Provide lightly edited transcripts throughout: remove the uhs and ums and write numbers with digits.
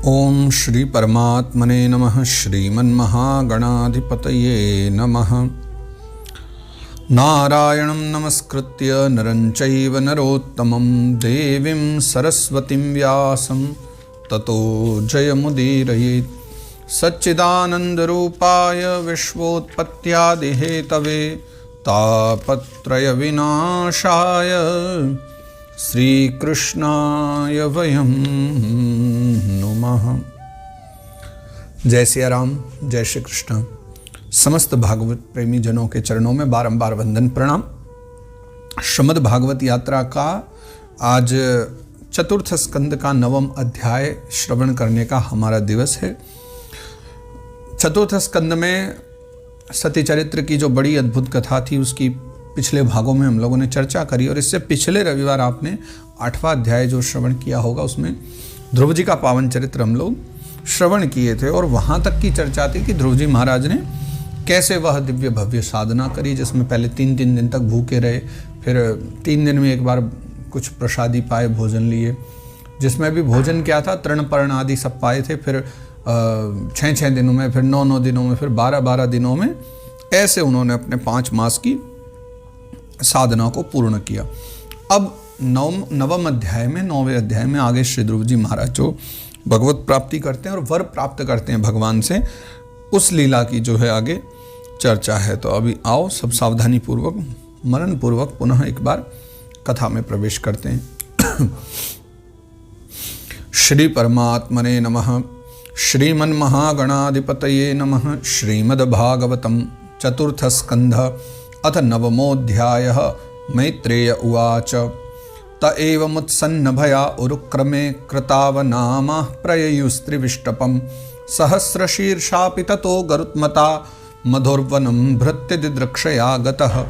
ओम श्री परमात्मने नमः। श्रीमन्महागणाधिपतये नमः। नारायणं नमस्कृत्य नरं चैव नरोत्तमं देवीं सरस्वतीं व्यासं ततो जयमुदीरयेत्। सच्चिदानन्दरूपाय विश्वोत्पत्त्यादिहेतवे तापत्रयविनाशाय श्रीकृष्णाय वयं नमः। जय सिया राम, जय श्री कृष्ण। समस्त भागवत प्रेमी जनों के चरणों में बारंबार वंदन प्रणाम। श्रीमद् भागवत यात्रा का आज चतुर्थ स्कंद का 9वां अध्याय श्रवण करने का हमारा दिवस है। चतुर्थ स्कंद में सती चरित्र की जो बड़ी अद्भुत कथा थी उसकी पिछले भागों में हम लोगों ने चर्चा करी, और इससे पिछले रविवार आपने 8वां अध्याय जो श्रवण किया होगा उसमें ध्रुव जी का पावन चरित्र हम लोग श्रवण किए थे। और वहाँ तक की चर्चा थी कि ध्रुव जी महाराज ने कैसे वह दिव्य भव्य साधना करी, जिसमें पहले 3 दिन तक भूखे रहे, फिर 3 दिन में एक बार कुछ प्रसादी पाए, भोजन लिए, जिसमें भी भोजन क्या था, तृण पर्ण आदि सब पाए थे। फिर 6 दिनों में, फिर 9 दिनों में, फिर 12 दिनों में, ऐसे उन्होंने अपने 5 मास की साधना को पूर्ण किया। अब 9वें अध्याय में, 9वें अध्याय में आगे श्री ध्रुव जी महाराज जो भगवत प्राप्ति करते हैं और वर प्राप्त करते हैं भगवान से, उस लीला की जो है आगे चर्चा है। तो अभी आओ सब सावधानी पूर्वक, मनन पूर्वक पुनः एक बार कथा में प्रवेश करते हैं। श्री परमात्मने नमः। श्रीमन्महागणाधिपतये नमः। श्रीमद्भागवतं चतुर्थ स्कंध अथ 9मोऽध्यायः। मैत्रेय उवाच त एवमुत्सन्न भया उरुक्रमे कृतावनामाः प्रययुस्त्रिविष्टपं सहस्रशीर्षापि ततो गरुत्मता मधुर्वनं भृत्य दिदृक्षया गतः।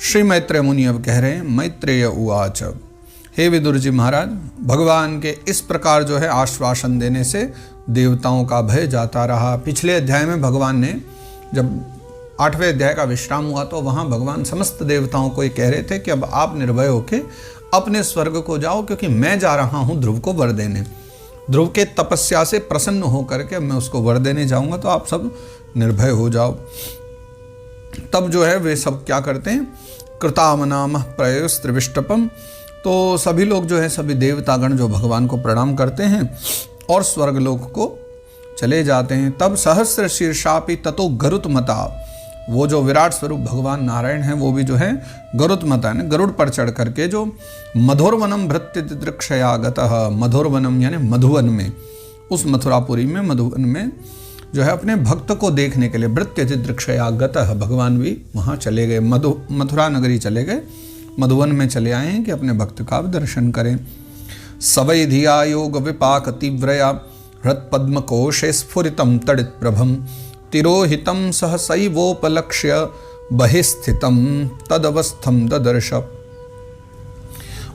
श्री मैत्रेय मुनि अब कह रहे हैं, मैत्रेय उवाच, हे विदुर जी महाराज, भगवान के इस प्रकार जो है आश्वासन देने से देवताओं का भय जाता रहा। पिछले अध्याय में भगवान ने जब 8वें अध्याय का विश्राम हुआ तो वहाँ भगवान समस्त देवताओं को ये कह रहे थे कि अब आप निर्भय होके अपने स्वर्ग को जाओ, क्योंकि मैं जा रहा हूँ ध्रुव को वर देने। ध्रुव के तपस्या से प्रसन्न होकर के मैं उसको वर देने जाऊँगा, तो आप सब निर्भय हो जाओ। तब जो है वे सब क्या करते हैं, कृतावनामः प्रययुस्त्रिविष्टपम, तो सभी लोग जो है, सभी देवतागण जो भगवान को प्रणाम करते हैं और स्वर्गलोक को चले जाते हैं। तब सहस्र शीर्षापि ततो गरुत्मता, वो जो विराट स्वरूप भगवान नारायण हैं वो भी जो है गरुत्मता ने गरुड़ पर चढ़ करके जो मधुरवनम भृत्य दिदृक्षया गतः, मधुरवनम यानी मधुवन में, उस मथुरापुरी में मधुवन में जो है अपने भक्त को देखने के लिए भृत्य दिदृक्षया गतः, भगवान भी वहाँ चले गए, मथुरा नगरी चले गए, मधुवन में चले आए हैं कि अपने भक्त का दर्शन करें। सवै धिया योग विपाक तीव्रया हृत्पद्मकोशे स्फुरितं तडित प्रभम तिरोहितं सहसैवोपलक्ष्य बहिस्थितं तदवस्थं ददर्श।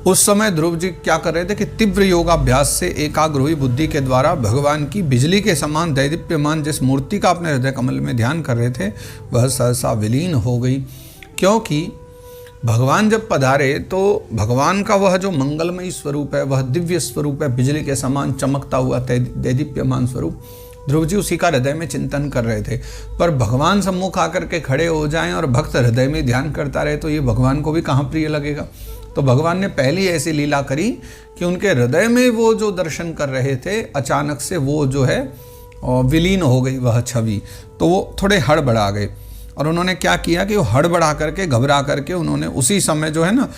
उस समय ध्रुव जी क्या कर रहे थे कि तीव्र योगाभ्यास से एकाग्र हुई बुद्धि के द्वारा भगवान की बिजली के समान दैदीप्यमान जिस मूर्ति का अपने हृदय कमल में ध्यान कर रहे थे, वह सहसा विलीन हो गई। क्योंकि भगवान जब पधारे तो भगवान का वह जो मंगलमयी स्वरूप है, वह दिव्य स्वरूप है, बिजली के समान चमकता हुआ दैदीप्यमान स्वरूप, ध्रुव जी उसी का हृदय में चिंतन कर रहे थे। पर भगवान सम्मुख आकर के खड़े हो जाएं और भक्त हृदय में ध्यान करता रहे तो ये भगवान को भी कहाँ प्रिय लगेगा। तो भगवान ने पहली ऐसी लीला करी कि उनके हृदय में वो जो दर्शन कर रहे थे, अचानक से वो जो है विलीन हो गई वह छवि। तो वो थोड़े हड़बड़ा गए, और उन्होंने क्या किया कि वो हड़बड़ा करके, घबरा करके उन्होंने उसी समय जो है ना,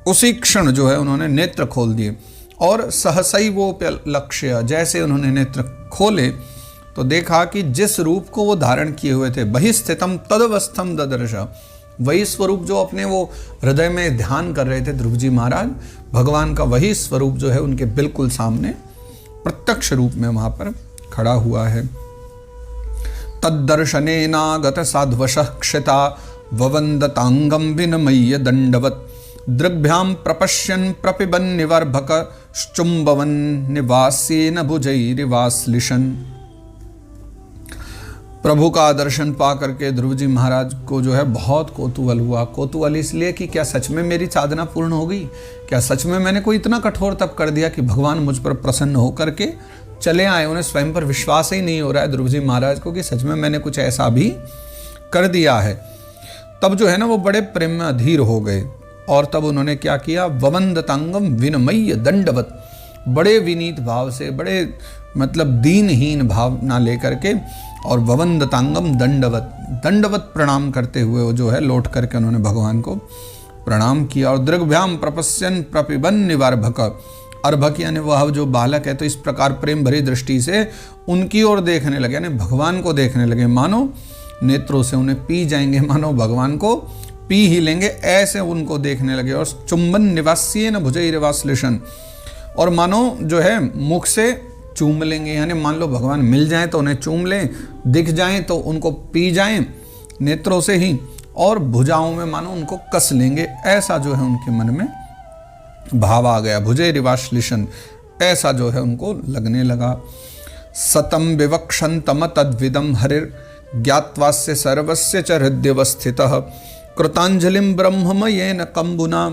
उसी क्षण जो है उन्होंने नेत्र खोल दिए, और सहसैवोपलक्ष्य, जैसे उन्होंने नेत्र खोले तो देखा कि जिस रूप को वो धारण किए हुए थे, बहिस्थितम तदवस्थम ददर्श, वही स्वरूप जो अपने वो हृदय में ध्यान कर रहे थे ध्रुव जी महाराज, भगवान का वही स्वरूप जो है उनके बिल्कुल सामने प्रत्यक्ष रूप में वहाँ पर खड़ा हुआ है। तद्दर्शनेनागत साध्वशः क्षिता ववन्दतांगं विनमय्य दंडवत् दृग्भ्यां प्रपश्यन् प्रपिबन् निवर्भक चुम्बवन् निवास्येन भुजैरिवाश्लिषन्। प्रभु का दर्शन पा करके ध्रुव जी महाराज को जो है बहुत कौतूहल हुआ। कौतूहल इसलिए कि क्या सच में मेरी साधना पूर्ण हो गई, क्या सच में मैंने कोई इतना कठोर तप कर दिया कि भगवान मुझ पर प्रसन्न होकर के चले आए। उन्हें स्वयं पर विश्वास ही नहीं हो रहा है ध्रुव जी महाराज को कि सच में मैंने कुछ ऐसा भी कर दिया है। तब जो है ना वो बड़े प्रेम में अधीर हो गए और तब उन्होंने क्या किया, ववंदतांगम विनमय्य दंडवत, बड़े विनीत भाव से, बड़े मतलब दीनहीन भाव ना लेकर के, और ववंदतांगम दंडवत, दंडवत प्रणाम करते हुए वो जो है लौट करके उन्होंने भगवान को प्रणाम किया। और दृग्भ्याम प्रपश्यन प्रपिबन निवार्भक, अर्भक यानी वह जो बालक है, तो इस प्रकार प्रेम भरी दृष्टि से उनकी ओर देखने लगे, यानी भगवान को देखने लगे, मानो नेत्रों से उन्हें पी जाएंगे, मानो भगवान को पी ही लेंगे, ऐसे उनको देखने लगे। और चुंबन निवास्य न भुजैर्वाश्लेषण, और मानो जो है मुख से चूम लेंगे, यानी मान लो भगवान मिल जाएं तो उन्हें चूम लें, दिख जाएं तो उनको पी जाएं नेत्रों से ही, और भुजाओं में मानो उनको कस लेंगे, ऐसा जो है उनके मन में भाव आ गया। भुजैर्वाश्लेषण, ऐसा जो है उनको लगने लगा। सतम विवक्षन्तम तद्विदम हरिर ज्ञात्वास्य सर्वस्य च हृदयवस्थितः कृतांजलिं ब्रह्ममयेन कंबुना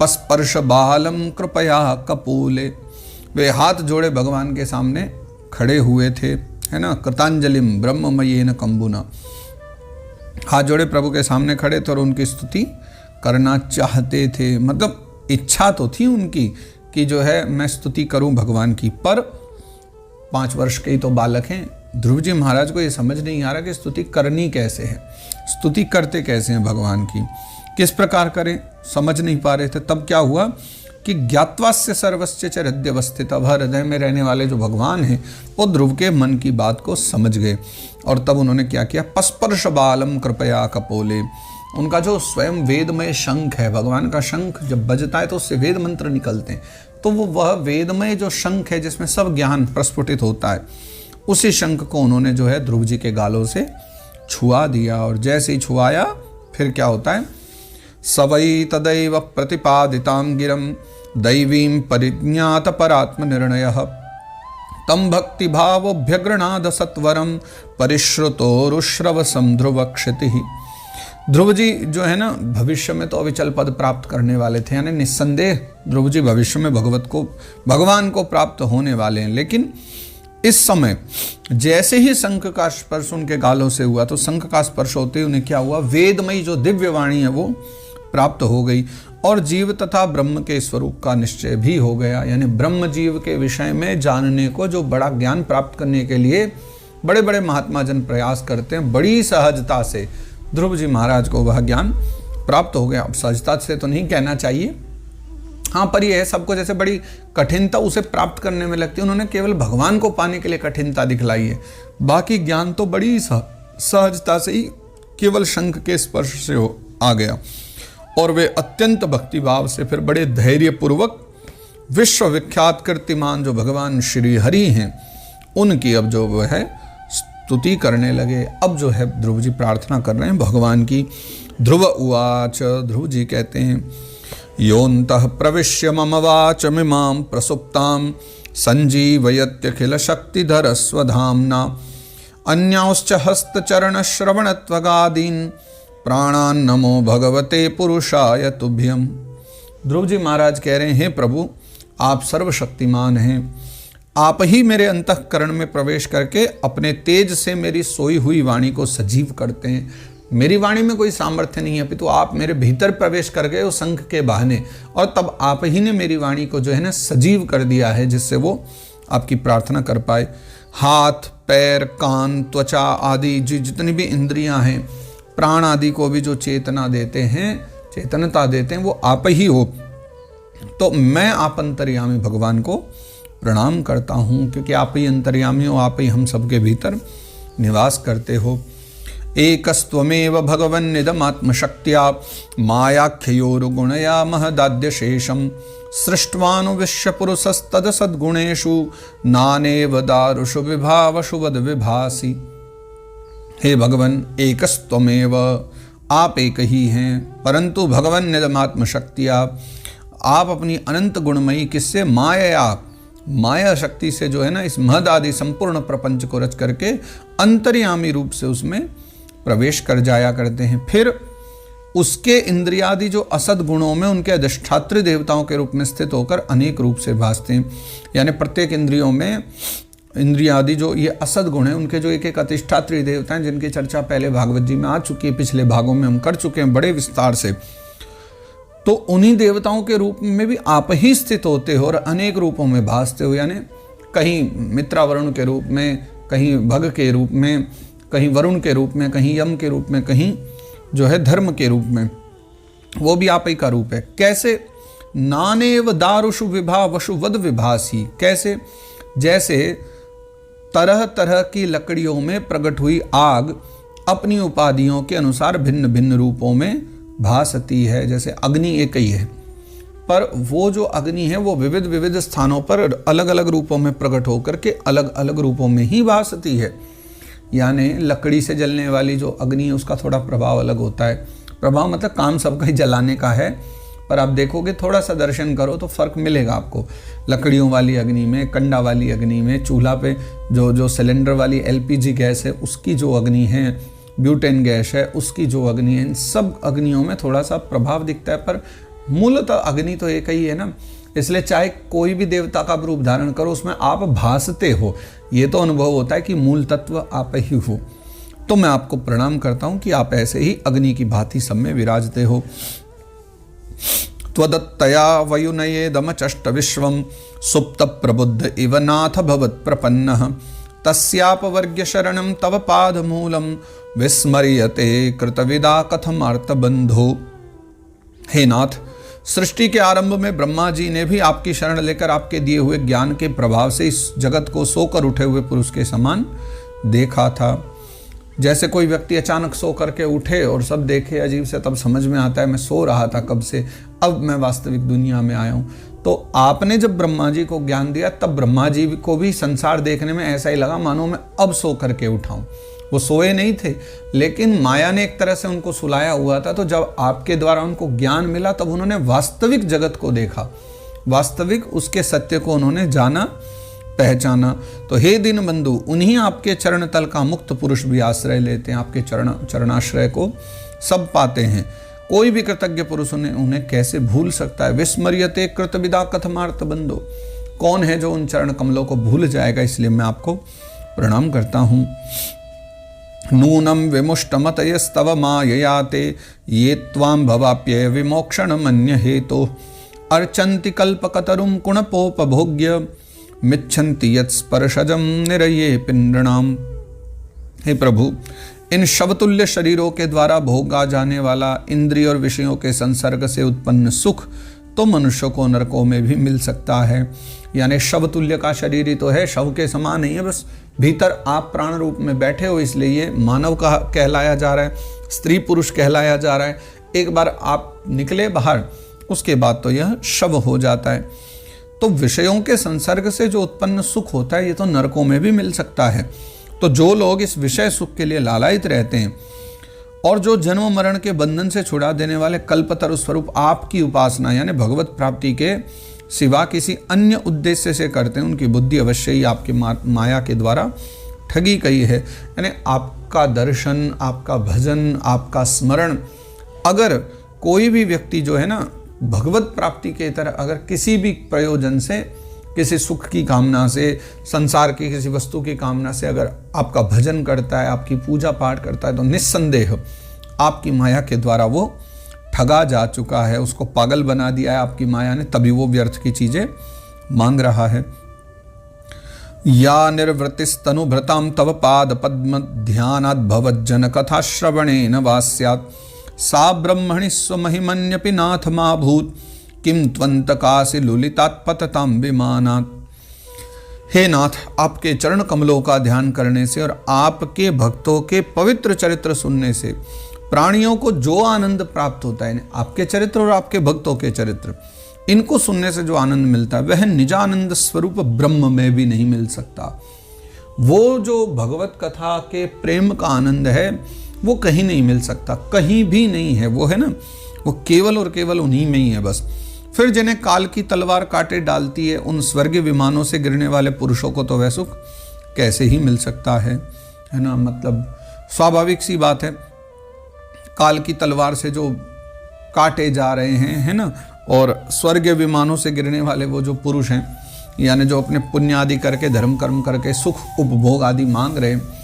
पस्पर्श बालम कृपया कपूले। वे हाथ जोड़े भगवान के सामने खड़े हुए थे, है ना, कृतांजलिम ब्रह्ममयेन कंबुना, हाथ जोड़े प्रभु के सामने खड़े थे और उनकी स्तुति करना चाहते थे। मतलब इच्छा तो थी उनकी कि जो है मैं स्तुति करूं भगवान की, पर 5 वर्ष के ही तो बालक हैं। ध्रुव जी महाराज को ये समझ नहीं आ रहा कि स्तुति करनी कैसे है, स्तुति करते कैसे हैं भगवान की, किस प्रकार करें, समझ नहीं पा रहे थे। तब क्या हुआ कि ज्ञात्वास्य सर्वस्य च हृदयवस्थित, अब हृदय में रहने वाले जो भगवान हैं वो ध्रुव के मन की बात को समझ गए। और तब उन्होंने क्या किया, पस्पर्श बालम कृपया कपोले, उनका जो स्वयं वेदमय शंख है, भगवान का शंख जब बजता है तो उससे वेद मंत्र निकलते हैं, तो वो वह वेदमय जो शंख है जिसमें सब ज्ञान प्रस्फुटित होता है, उसी शंख को उन्होंने जो है ध्रुव जी के गालों से छुआ दिया। और जैसे ही छुआया फिर क्या होता है, सवै तदैव प्रतिपादितां गिरं दैवीं परिज्ञात परात्म निर्णयः तम भक्ति भावोभ्यगृणाद सत्वरम परिश्रुतोरुश्रवसं ध्रुव क्षितिः। ध्रुव जी जो है ना भविष्य में तो अविचल पद प्राप्त करने वाले थे, यानी निस्संदेह ध्रुव जी भविष्य में भगवान को प्राप्त होने वाले हैं। लेकिन इस समय जैसे ही शंख का स्पर्श उनके गालों से हुआ, तो शंख का स्पर्श होते ही उन्हें क्या हुआ, वेदमयी जो दिव्य वाणी है वो प्राप्त हो गई और जीव तथा ब्रह्म के स्वरूप का निश्चय भी हो गया। यानी ब्रह्म जीव के विषय में जानने को जो बड़ा ज्ञान प्राप्त करने के लिए बड़े बड़े महात्मा जन प्रयास करते हैं, बड़ी सहजता से ध्रुव जी महाराज को वह ज्ञान प्राप्त हो गया। अब सहजता से तो नहीं कहना चाहिए, हाँ, पर यह है सबको जैसे बड़ी कठिनता उसे प्राप्त करने में लगती है, उन्होंने केवल भगवान को पाने के लिए कठिनता दिखलाई है, बाकी ज्ञान तो बड़ी सहजता से ही केवल शंख के स्पर्श से आ गया। और वे अत्यंत भक्तिभाव से फिर बड़े धैर्यपूर्वक विश्वविख्यात कीर्तिमान जो भगवान श्री हरि हैं उनकी अब जो वो है स्तुति करने लगे। अब जो है ध्रुव जी प्रार्थना कर रहे हैं भगवान की। ध्रुव उवाच, ध्रुव जी कहते हैं, योऽन्तः प्रविश्य मम वाचमिमां प्रसुप्तां सञ्जीवयत्यखिल शक्तिधर स्वधाम्ना अन्यांश्च हस्तचरणश्रवणत्वगादीन् प्राणान् नमो भगवते पुरुषाय तुभ्यम्। ध्रुव जी महाराज कह रहे हैं, हे प्रभु आप सर्वशक्तिमान हैं, आप ही मेरे अंतःकरण में प्रवेश करके अपने तेज से मेरी सोई हुई वाणी को सजीव करते हैं। मेरी वाणी में कोई सामर्थ्य नहीं है, अपितु आप मेरे भीतर प्रवेश कर गए हो शंख के बहाने, और तब आप ही ने मेरी वाणी को जो है ना सजीव कर दिया है, जिससे वो आपकी प्रार्थना कर पाए। हाथ, पैर, कान, त्वचा आदि जितनी भी इंद्रियां हैं, प्राण आदि को भी जो चेतना देते हैं, चेतनता देते हैं, वो आप ही हो। तो मैं आप अंतर्यामी भगवान को प्रणाम करता हूँ, क्योंकि आप ही अंतर्यामी हो, आप ही हम सबके भीतर निवास करते हो। एकस्त्वमेव भगवन्निदमात्मशक्त्या मायाख्योरुगुणया महदाद्यशेषं सृष्ट्वानुविश्यपुरुषस्तदसद्गुणेषु नानेव दारुषु विभावशु वद विभासि। हे भगवन, एकस्त्वमेव, आप एक ही हैं, परंतु भगवन्निदमात्मशक्त्या, आप अपनी अनंत गुणमयी किससे, माया, माया शक्ति से जो है ना इस महद आदि संपूर्ण प्रपंच को रच करके अंतर्यामी रूप से उसमें प्रवेश कर जाया करते हैं। फिर उसके इंद्रियादि जो असद गुणों में उनके अधिष्ठात्री देवताओं के रूप में स्थित होकर अनेक रूप से भासते हैं। यानी प्रत्येक इंद्रियों में इंद्रियादि जो ये असद गुण हैं उनके जो एक एक अधिष्ठात्री देवता हैं, जिनकी चर्चा पहले भागवत जी में आ चुकी है, पिछले भागों में हम कर चुके हैं बड़े विस्तार से। तो उन्हीं देवताओं के रूप में भी आप ही स्थित होते हो और अनेक रूपों में भासते हो। यानी कहीं मित्रा वरुण के रूप में, कहीं भग के रूप में, कहीं वरुण के रूप में, कहीं यम के रूप में, कहीं जो है धर्म के रूप में, वो भी आप ही का रूप है। कैसे? नानेव दारुषु विभा वशुवद विभासी। कैसे? जैसे तरह तरह की लकड़ियों में प्रकट हुई आग अपनी उपाधियों के अनुसार भिन्न भिन्न रूपों में भासती है। जैसे अग्नि एक ही है, पर वो जो अग्नि है वो विविध विविध स्थानों पर अलग अलग रूपों में प्रकट होकर के अलग अलग रूपों में ही भासती है। यानी लकड़ी से जलने वाली जो अग्नि है उसका थोड़ा प्रभाव अलग होता है। प्रभाव मतलब काम सबका ही जलाने का है, पर आप देखोगे थोड़ा सा दर्शन करो तो फर्क मिलेगा आपको। लकड़ियों वाली अग्नि में, कंडा वाली अग्नि में, चूल्हा पे जो सिलेंडर वाली LPG गैस है उसकी जो अग्नि है, ब्यूटेन गैस है उसकी जो अग्नि है, इन सब अग्नियों में थोड़ा सा प्रभाव दिखता है, पर मूलतः अग्नि तो एक ही है ना। इसलिए चाहे कोई भी देवता का रूप धारण करो उसमें आप भासते हो, ये तो अनुभव होता है कि मूल तत्व आप ही हो। तो मैं आपको प्रणाम करता हूं कि आप ऐसे ही अग्नि की भांति सब में विराजते हो। त्वदत्तया वयुनयेदमचष्ट विश्वं सुप्त प्रबुद्ध इव नाथ भवत् प्रपन्नः तस्यापवर्ग्य शरणं तव पादमूलं विस्मर्यते कृतविदा कथमार्तबन्धो। हे नाथ, सृष्टि के आरंभ में ब्रह्मा जी ने भी आपकी शरण लेकर आपके दिए हुए ज्ञान के प्रभाव से इस जगत को सोकर उठे हुए पुरुष के समान देखा था। जैसे कोई व्यक्ति अचानक सो करके उठे और सब देखे अजीब से, तब समझ में आता है मैं सो रहा था कब से, अब मैं वास्तविक दुनिया में आया हूँ। तो आपने जब ब्रह्मा जी को ज्ञान दिया तब ब्रह्मा जी को भी संसार देखने में ऐसा ही लगा मानो मैं अब सो करके उठाऊं। वो सोए नहीं थे, लेकिन माया ने एक तरह से उनको सुलाया हुआ था। तो जब आपके द्वारा उनको ज्ञान मिला तब उन्होंने वास्तविक जगत को देखा, वास्तविक उसके सत्य को उन्होंने जाना, पहचाना। तो हे दीनबंधु, उन्हीं आपके चरण तल का मुक्त पुरुष भी आश्रय लेते हैं, आपके चरणाश्रय को सब पाते हैं। कोई भी कृतज्ञ पुरुष उन्हें कैसे भूल सकता है। विस्मर्यते कृतविदा कथमार्थ बंधो, कौन है जो उन चरण कमलों को भूल जाएगा। इसलिए मैं आपको प्रणाम करता हूं। नूनम विमुष्टमतयस्तव माययाते ये त्वां भवाप्य विमोक्षण मन्य हेतो अर्चन्ति कल्पकतरुं कुणपोपभोग्य मिच्छन्ति यत्स्पर्शजं निरये पिंडणाम। हे प्रभु, इन शवतुल्य शरीरों के द्वारा भोगा जाने वाला इंद्रिय और विषयों के संसर्ग से उत्पन्न सुख तो मनुष्य को नरकों में भी मिल सकता है। यानी शवतुल्य का शरीर ही तो है, शव के समान नहीं है, बस भीतर आप प्राण रूप में बैठे हो, इसलिए ये मानव का कहलाया जा रहा है, स्त्री पुरुष कहलाया जा रहा है। एक बार आप निकले बाहर उसके बाद तो यह शव हो जाता है। तो विषयों के संसर्ग से जो उत्पन्न सुख होता है ये तो नरकों में भी मिल सकता है। तो जो लोग इस विषय सुख के लिए लालायित रहते हैं और जो जन्म मरण के बंधन से छुड़ा देने वाले कल्पतरु स्वरूप आपकी उपासना यानी भगवत प्राप्ति के सिवा किसी अन्य उद्देश्य से करते हैं, उनकी बुद्धि अवश्य ही आपकी माया के द्वारा ठगी गई है। यानी आपका दर्शन, आपका भजन, आपका स्मरण, अगर कोई भी व्यक्ति जो है ना भगवत प्राप्ति के तरह अगर किसी भी प्रयोजन से, किसी सुख की कामना से, संसार की किसी वस्तु की कामना से अगर आपका भजन करता है, आपकी पूजा पाठ करता है, तो निस्संदेह आपकी माया के द्वारा वो ठगा जा चुका है, उसको पागल बना दिया है आपकी माया ने, तभी वो व्यर्थ की चीजें मांग रहा है। या निर्वृतिस्तनुभृतां तव पाद पद्म ध्यानात् भवज्जन कथा श्रवणेन वा स्यात् सा ब्रह्मणि स्वमहिमन्यपि नाथ मा भूत किम त्वन्तकासि लुलितात् पततां विमानात्। हे नाथ, आपके चरण कमलों का ध्यान करने से और आपके भक्तों के पवित्र चरित्र सुनने से प्राणियों को जो आनंद प्राप्त होता है, आपके चरित्र और आपके भक्तों के चरित्र, इनको सुनने से जो आनंद मिलता है वह निजानंद स्वरूप ब्रह्म में भी नहीं मिल सकता। वो जो भगवत कथा के प्रेम का आनंद है वो कहीं नहीं मिल सकता, कहीं भी नहीं है। वो है ना, वो केवल और केवल उन्हीं में ही है बस। फिर जिन्हें काल की तलवार काटे डालती है, उन स्वर्गीय विमानों से गिरने वाले पुरुषों को तो वह सुख कैसे ही मिल सकता है ना। मतलब स्वाभाविक सी बात है, काल की तलवार से जो काटे जा रहे हैं, है ना, और स्वर्गीय विमानों से गिरने वाले वो जो पुरुष हैं, यानी जो अपने पुण्य आदि करके, धर्म कर्म करके सुख उपभोग आदि मांग रहे हैं,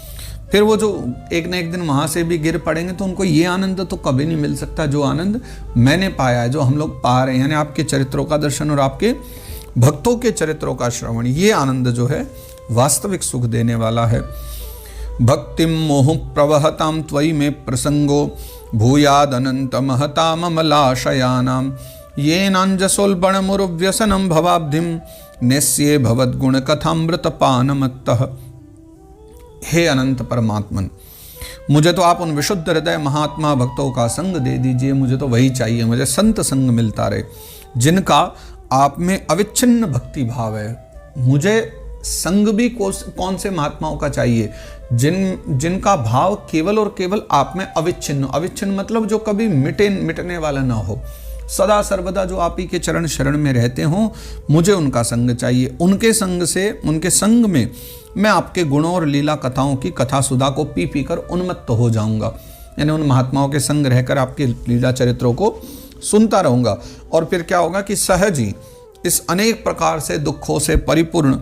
फिर वो जो एक न एक दिन वहाँ से भी गिर पड़ेंगे, तो उनको ये आनंद तो कभी नहीं मिल सकता जो आनंद मैंने पाया है, जो हम लोग पा रहे हैं, यानी आपके चरित्रों का दर्शन और आपके भक्तों के चरित्रों का श्रवण। ये आनंद जो है वास्तविक सुख देने वाला है। भक्तिम मोह प्रवहताम त्वयि में प्रसंगो भूयाद अनंत महताम अमलाशयानाम ये नांजसोल्बण मुरुव्यसनम भवाब्धिम नेस्ये भवद्गुण कथामृत पानमत्तः। हे अनंत परमात्मन, मुझे तो आप उन विशुद्ध हृदय महात्मा भक्तों का संग दे दीजिए। मुझे तो वही चाहिए, मुझे संत संग मिलता रहे जिनका आप में अविच्छिन्न भक्ति भाव है। मुझे संग भी कौन से महात्माओं का चाहिए, जिनका भाव केवल और केवल आप में अविच्छिन्न। अविच्छिन्न मतलब जो कभी मिटने वाला ना हो, सदा सर्वदा जो आप ही के चरण शरण में रहते हों, मुझे उनका संग चाहिए। उनके संग में मैं आपके गुणों और लीला कथाओं की कथा सुधा को पी पी कर उन्मत्त हो जाऊंगा, यानी उन महात्माओं के संग रहकर आपके लीला चरित्रों को सुनता रहूंगा। और फिर क्या होगा कि सहज ही इस अनेक प्रकार से दुखों से परिपूर्ण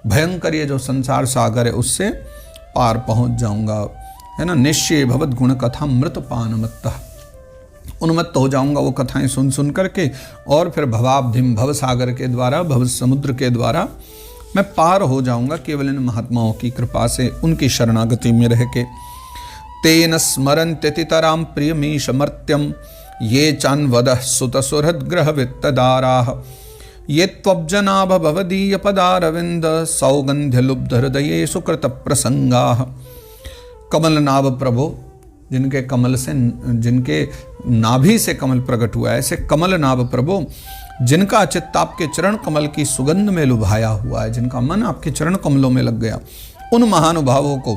भयंकर ये जो संसार सागर है उससे पार पहुंच जाऊंगा, है ना। निश्चय भवद गुण कथा मृत पानमत्तः, उन्मत्त हो जाऊंगा वो कथाएं सुन सुन करके। और फिर भवाब्धिम, भव सागर के द्वारा, भव समुद्र के द्वारा मैं पार हो जाऊंगा केवल इन महात्माओं की कृपा से, उनकी शरणागति में रह के। तेन स्मरन्त्यतितरां प्रियमीशमर्त्यं ये चान्वदः सुतसुहृद्ग्रह वित्तदाराः ये त्वब्जनाभ भवदीय पदारविंद सौगंध्य लुब्ध हृदये सुकृत प्रसंगाः। कमलनाभ प्रभो, जिनके कमल से, जिनके नाभि से कमल प्रकट हुआ है, ऐसे कमलनाभ प्रभो जिनका चित्त आपके चरण कमल की सुगंध में लुभाया हुआ है, जिनका मन आपके चरण कमलों में लग गया, उन महानुभावों को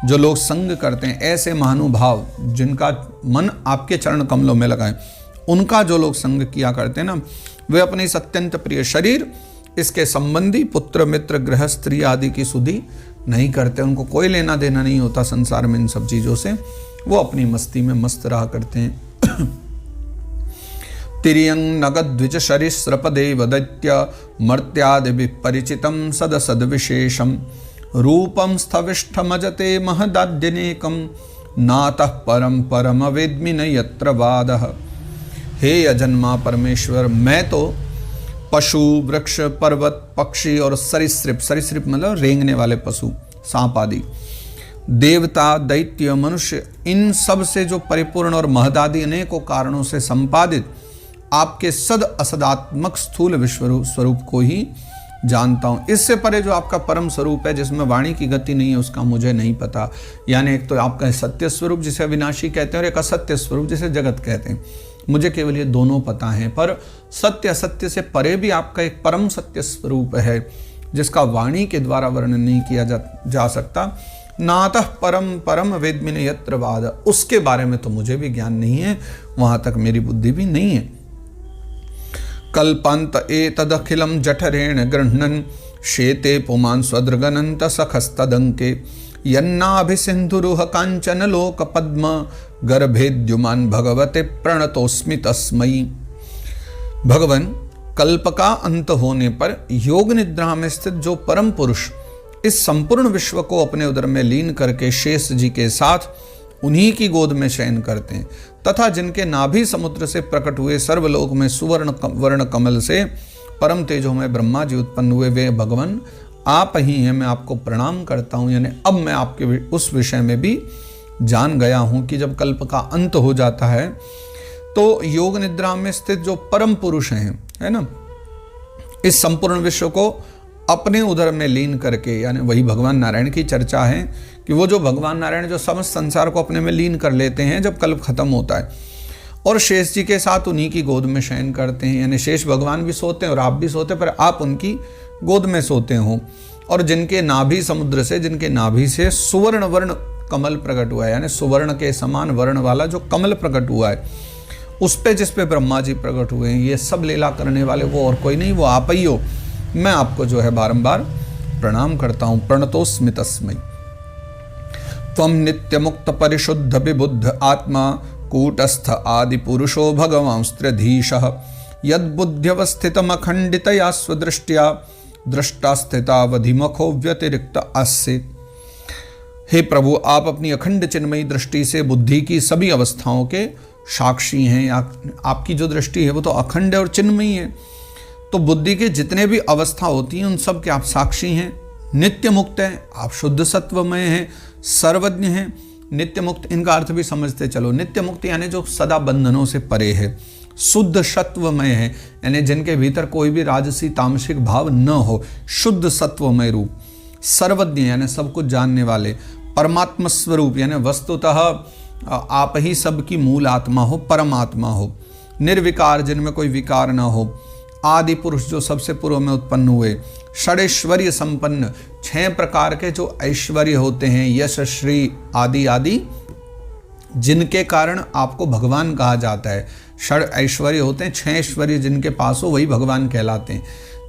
जो लोग संग करते हैं, ऐसे महानुभाव जिनका मन आपके चरण कमलों में लगा है, उनका जो लोग संग किया करते हैं ना, वे अपने इस अत्यंत प्रिय शरीर, इसके संबंधी पुत्र मित्र गृह स्त्री आदि की सुधि नहीं करते। उनको कोई लेना देना नहीं होता संसार में इन सब चीजों से, वो अपनी मस्ती में मस्त रहा करते हैं। तिर्यंग नगद द्विज शरीस्रपदेव दैत्य मर्त्यादि विपरिचितम सद सद विशेषम रूपम स्थविष्ठमजते महदाद्यनेकम नातः परम परम वेद्मि न यत्र वादः। हे अजन्मा परमेश्वर, मैं तो पशु वृक्ष पर्वत पक्षी और सरीसृप, सरीसृप मतलब रेंगने वाले पशु, सांप आदि, देवता दैत्य मनुष्य, इन सब से जो परिपूर्ण और महदादि अनेकों कारणों से संपादित आपके सद असदात्मक स्थूल विश्व स्वरूप को ही जानता हूँ। इससे परे जो आपका परम स्वरूप है जिसमें वाणी की गति नहीं है, उसका मुझे नहीं पता। यानी एक तो आपका सत्य स्वरूप जिसे अविनाशी कहते हैं और एक असत्य स्वरूप जिसे जगत कहते हैं, मुझे केवल ये दोनों पता है। पर सत्य असत्य से परे भी आपका एक परम सत्य स्वरूप है जिसका वाणी के द्वारा वर्णन नहीं किया जा सकता। नातः परम परम वेद्मि न यत्र वाद, उसके बारे में तो मुझे भी ज्ञान नहीं है, वहां तक मेरी बुद्धि भी नहीं है। कल्पांत एतदखिलम जठरेण गृह्णन् शेते पुमान् स्वदृगनन्त सखस्तदंके यन्नाभिसिन्धुरुह कांचन लोक पद्म गर्भेद्युमान भगवते प्रणतोस्मि तस्मै। भगवान, कल्प का अंत होने पर योग निद्रा में स्थित जो परम पुरुष इस संपूर्ण विश्व को अपने उदर में लीन करके शेष जी के साथ उन्हीं की गोद में शयन करते हैं, तथा जिनके नाभि समुद्र से प्रकट हुए सर्वलोक में सुवर्ण वर्ण कमल से परम तेजो में ब्रह्मा जी उत्पन्न हुए, वे भगवान आप ही हैं। मैं आपको प्रणाम करता हूँ। यानी अब मैं आपके उस विषय में भी जान गया हूँ कि जब कल्प का अंत हो जाता है तो योग निद्रा में स्थित जो परम पुरुष हैं, है ना, इस संपूर्ण विश्व को अपने उदर में लीन करके, यानी वही भगवान नारायण की चर्चा है कि वो जो भगवान नारायण जो समस्त संसार को अपने में लीन कर लेते हैं जब कल्प खत्म होता है, और शेष जी के साथ उन्हीं की गोद में शयन करते हैं। यानी शेष भगवान भी सोते हैं और आप भी सोते हैं, पर आप उनकी गोद में सोते हो। और जिनके नाभि समुद्र से, जिनके नाभि से सुवर्ण वर्ण कमल प्रकट हुआ है, यानी सुवर्ण के समान वर्ण वाला जो कमल प्रकट हुआ है, उस पे जिस पे ब्रह्मा जी प्रकट हुए हैं, ये सब लीला करने वाले वो और कोई नहीं, वो आप ही हो। मैं आपको जो है बारंबार प्रणाम करता हूं। प्रणतोस्मि तस्मै। त्वं नित्य मुक्त परिशुद्ध विबुद्ध आत्मा कूटस्थ आदि पुरुषो भगवांस्त्र्यधीशः यद्बुद्ध्यवस्थितमखण्डितया स्वदृष्ट्या दृष्टा स्थितावधिमखो व्यतिरिक्त आस्य। हे प्रभु, आप अपनी अखंड चिन्मयी दृष्टि से बुद्धि की सभी अवस्थाओं के साक्षी हैं। आपकी जो दृष्टि है वो तो अखंड और चिन्मयी है, तो बुद्धि के जितने भी अवस्था होती हैं उन सब के आप साक्षी हैं। नित्य मुक्त हैं, आप शुद्ध सत्वमय हैं, सर्वज्ञ हैं। नित्य मुक्त, इनका अर्थ भी समझते चलो। नित्य मुक्त यानी जो सदा बंधनों से परे है, शुद्ध सत्वमय है, यानी जिनके भीतर कोई भी राजसी तामसिक भाव न हो, शुद्ध सत्वमय रूप। सर्वज्ञ यानी सब कुछ जानने वाले। परमात्मा स्वरूप यानी वस्तुतः आप ही सबकी मूल आत्मा हो, परमात्मा हो। निर्विकार, जिनमें कोई विकार न हो। आदि पुरुष, जो सबसे पूर्व में उत्पन्न हुए। षडैश्वर्य संपन्न, 6 प्रकार के जो ऐश्वर्य होते हैं, यश श्री आदि आदि, जिनके कारण आपको भगवान कहा जाता है। षड ऐश्वर्य होते हैं, 6 ऐश्वर्य जिनके पास हो वही भगवान कहलाते हैं।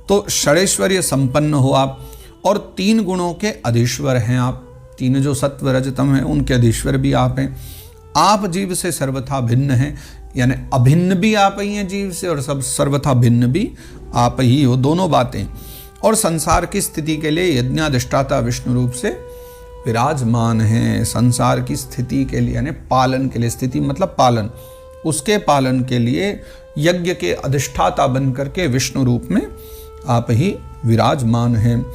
तो षडैश्वर्य संपन्न हो आप, और 3 गुणों के अधीश्वर हैं आप। 3 जो सत्व रजतम हैं उनके अधीश्वर भी आप हैं। आप जीव से सर्वथा भिन्न हैं, यानी अभिन्न भी आप ही हैं जीव से, और सब सर्वथा भिन्न भी आप ही हो, दोनों बातें। और संसार की स्थिति के लिए यज्ञाधिष्ठाता विष्णु रूप से विराजमान हैं। संसार की स्थिति के लिए यानी पालन के लिए, स्थिति मतलब पालन, उसके पालन के लिए यज्ञ के अधिष्ठाता बन करके विष्णु रूप में आप ही विराजमान हैं।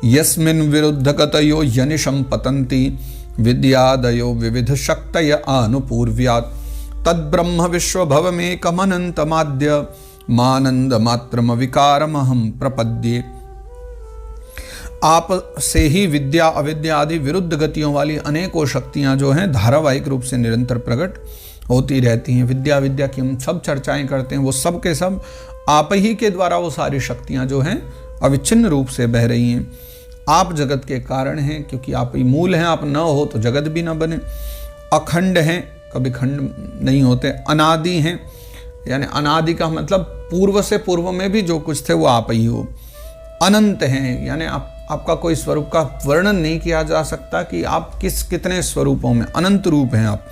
यस्मिन् विरुद्धगतयो यनिशं पतन्ति विद्यादयो विविध शक्तय आनुपूर्व्यात् तद्ब्रह्म विश्वभवमेकमनन्तमाद्य मानंदमात्रम विकारमहं प्रपद्ये। आप से ही विद्या अविद्या आदि विरुद्ध गतियों वाली अनेकों शक्तियां जो हैं धारावाहिक रूप से निरंतर प्रकट होती रहती हैं। विद्या विद्या की हम सब चर्चाएं करते हैं, वो सब के सब आप ही के द्वारा वो सारी शक्तियां जो हैं अविच्छिन्न रूप से बह रही हैं। आप जगत के कारण हैं, क्योंकि आप ही मूल हैं। आप न हो तो जगत भी न बने। अखंड हैं, कभी खंड नहीं होते। अनादि हैं, यानी अनादि का मतलब पूर्व से पूर्व में भी जो कुछ थे वो आप ही हो। अनंत हैं, यानी आपका कोई स्वरूप का वर्णन नहीं किया जा सकता कि आप कितने स्वरूपों में, अनंत रूप हैं आप।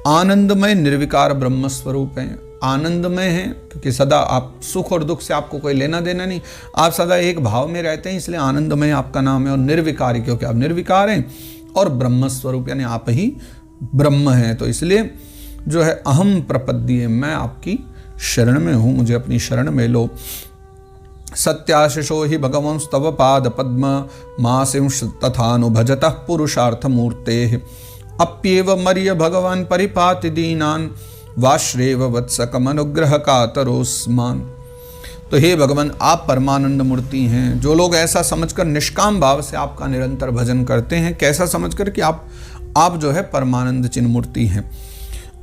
आनंदमय निर्विकार ब्रह्म स्वरूप हैं। आनंदमय हैं क्योंकि सदा आप, सुख और दुख से आपको कोई लेना देना नहीं, आप सदा एक भाव में रहते हैं, इसलिए आनंदमय आपका नाम है। और निर्विकारी क्योंकि आप निर्विकार हैं। और ब्रह्म स्वरूप यानी आप ही ब्रह्म हैं, तो इसलिए जो है अहम प्रपद्ये, मैं आपकी शरण में हूँ, मुझे अपनी शरण में लो। सत्याशिषो हि भगवंस्तव पाद पद्म मासिंश तथानुभजतः पुरुषार्थ मूर्ते अप्येव मर्य भगवान परिपाति दीनान वाश्रेव वत्सकम अनुग्रह कातरोस्मान। तो हे भगवान, आप परमानंद मूर्ति हैं। जो लोग ऐसा समझकर निष्काम भाव से आपका निरंतर भजन करते हैं, कैसा समझकर कि आप जो है परमानंद चिन्ह मूर्ति हैं,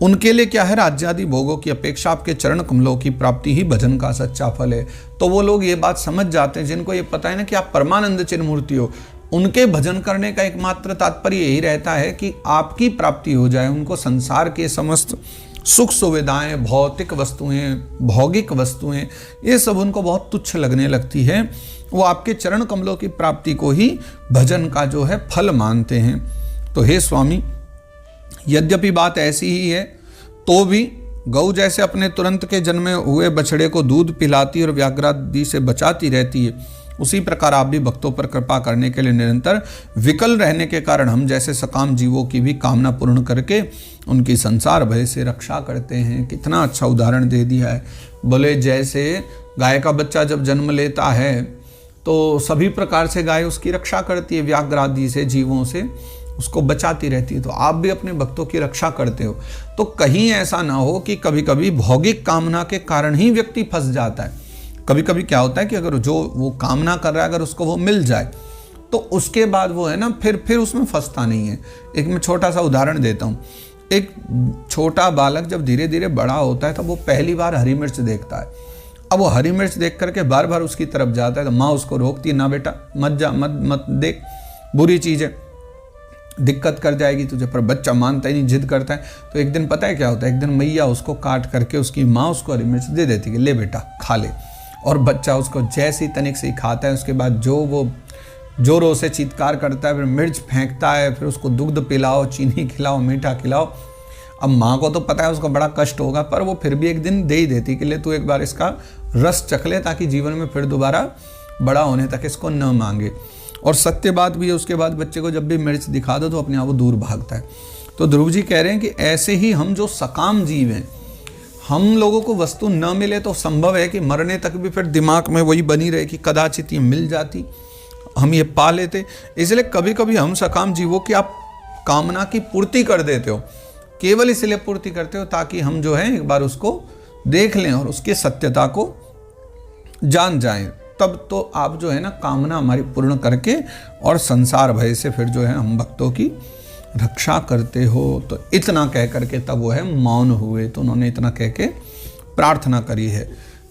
उनके लिए क्या है, राज्यादि भोगों की अपेक्षा आपके चरण कमलों की प्राप्ति ही भजन का सच्चा फल है। तो वो लोग ये बात समझ जाते हैं जिनको ये पता है ना कि आप परमानंद चिन्ह मूर्ति हो, उनके भजन करने का एकमात्र तात्पर्य यही रहता है कि आपकी प्राप्ति हो जाए। उनको संसार के समस्त सुख सुविधाएं, भौतिक वस्तुएं, भौगिक वस्तुएं, ये सब उनको बहुत तुच्छ लगने लगती है। वो आपके चरण कमलों की प्राप्ति को ही भजन का जो है फल मानते हैं। तो हे स्वामी, यद्यपि बात ऐसी ही है तो भी गौ जैसे अपने तुरंत के जन्मे हुए बछड़े को दूध पिलाती और व्याघ्रादि से बचाती रहती है, उसी प्रकार आप भी भक्तों पर कृपा करने के लिए निरंतर विकल रहने के कारण हम जैसे सकाम जीवों की भी कामना पूर्ण करके उनकी संसार भय से रक्षा करते हैं। कितना अच्छा उदाहरण दे दिया है। बोले जैसे गाय का बच्चा जब जन्म लेता है तो सभी प्रकार से गाय उसकी रक्षा करती है, व्याघ्रादि से, जीवों से उसको बचाती रहती है। तो आप भी अपने भक्तों की रक्षा करते हो। तो कहीं ऐसा ना हो कि कभी कभी भौगिक कामना के कारण ही व्यक्ति फंस जाता है। कभी कभी क्या होता है कि अगर जो वो कामना कर रहा है अगर उसको वो मिल जाए तो उसके बाद वो है ना फिर उसमें फंसता नहीं है। एक मैं छोटा सा उदाहरण देता हूँ। एक छोटा बालक जब धीरे धीरे बड़ा होता है तब वो पहली बार हरी मिर्च देखता है। अब वो हरी मिर्च देख करके बार बार उसकी तरफ जाता है तो माँ उसको रोकती है, ना बेटा मत जा, मत देख, बुरी चीज़ है। दिक्कत कर जाएगी तुझे, पर बच्चा मानता ही नहीं, जिद करता है। तो एक दिन पता है क्या होता है, एक दिन मैया उसको काट करके उसकी माँ उसको हरी मिर्च दे देती है, ले बेटा खा ले। और बच्चा उसको जैसे ही तनिक से ही खाता है, उसके बाद जो वो जोरों से चीत्कार करता है, फिर मिर्च फेंकता है, फिर उसको दुग्ध पिलाओ, चीनी खिलाओ, मीठा खिलाओ। अब माँ को तो पता है उसको बड़ा कष्ट होगा, पर वो फिर भी एक दिन दे ही देती कि ले तू एक बार इसका रस चख ले, ताकि जीवन में फिर दोबारा बड़ा होने तक इसको न मांगे। और सत्य बात भी है, उसके बाद बच्चे को जब भी मिर्च दिखा दो तो अपने आप वो दूर भागता है। तो ध्रुव जी कह रहे हैं कि ऐसे ही हम जो सकाम जीव हैं, हम लोगों को वस्तु न मिले तो संभव है कि मरने तक भी फिर दिमाग में वही बनी रहे कि कदाचित ये मिल जाती, हम ये पा लेते। इसलिए कभी कभी हम सकाम जीवों की आप कामना की पूर्ति कर देते हो, केवल इसलिए पूर्ति करते हो ताकि हम जो है एक बार उसको देख लें और उसकी सत्यता को जान जाएं। तब तो आप जो है ना कामना हमारी पूर्ण करके और संसार भय से फिर जो है हम भक्तों की रक्षा करते हो। तो इतना कह करके तब वो है मौन हुए। तो उन्होंने इतना कह के प्रार्थना करी है।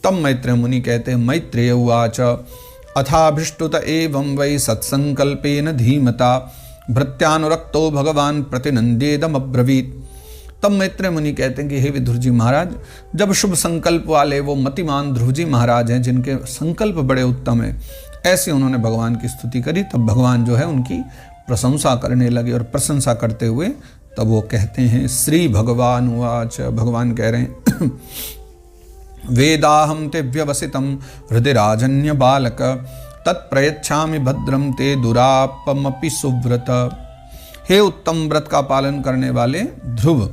तब मैत्रेय मुनि कहते हैं, मैत्रेय उवाच अथाभिष्टुत एवं वै सत्संकल्पेन धीमता भृत्यानुरक्तो भगवान प्रतिनंदेदम अब्रवीत। तब मैत्रेय मुनि कहते हैं कि हे विदुर जी महाराज, जब शुभ संकल्प वाले वो मतिमान ध्रुव जी महाराज हैं, जिनके संकल्प बड़े उत्तम हैं, ऐसे उन्होंने भगवान की स्तुति करी। तब भगवान जो है उनकी प्रशंसा करने लगे और प्रशंसा करते हुए तब वो कहते हैं, श्री भगवान उवाच, भगवान कह रहे हैं, वेदाहम ते व्यवसितम हृदय राजन्य बालक तत्प्रयच्छामि भद्रम ते दुरापमपि सुव्रत। हे उत्तम व्रत का पालन करने वाले ध्रुव,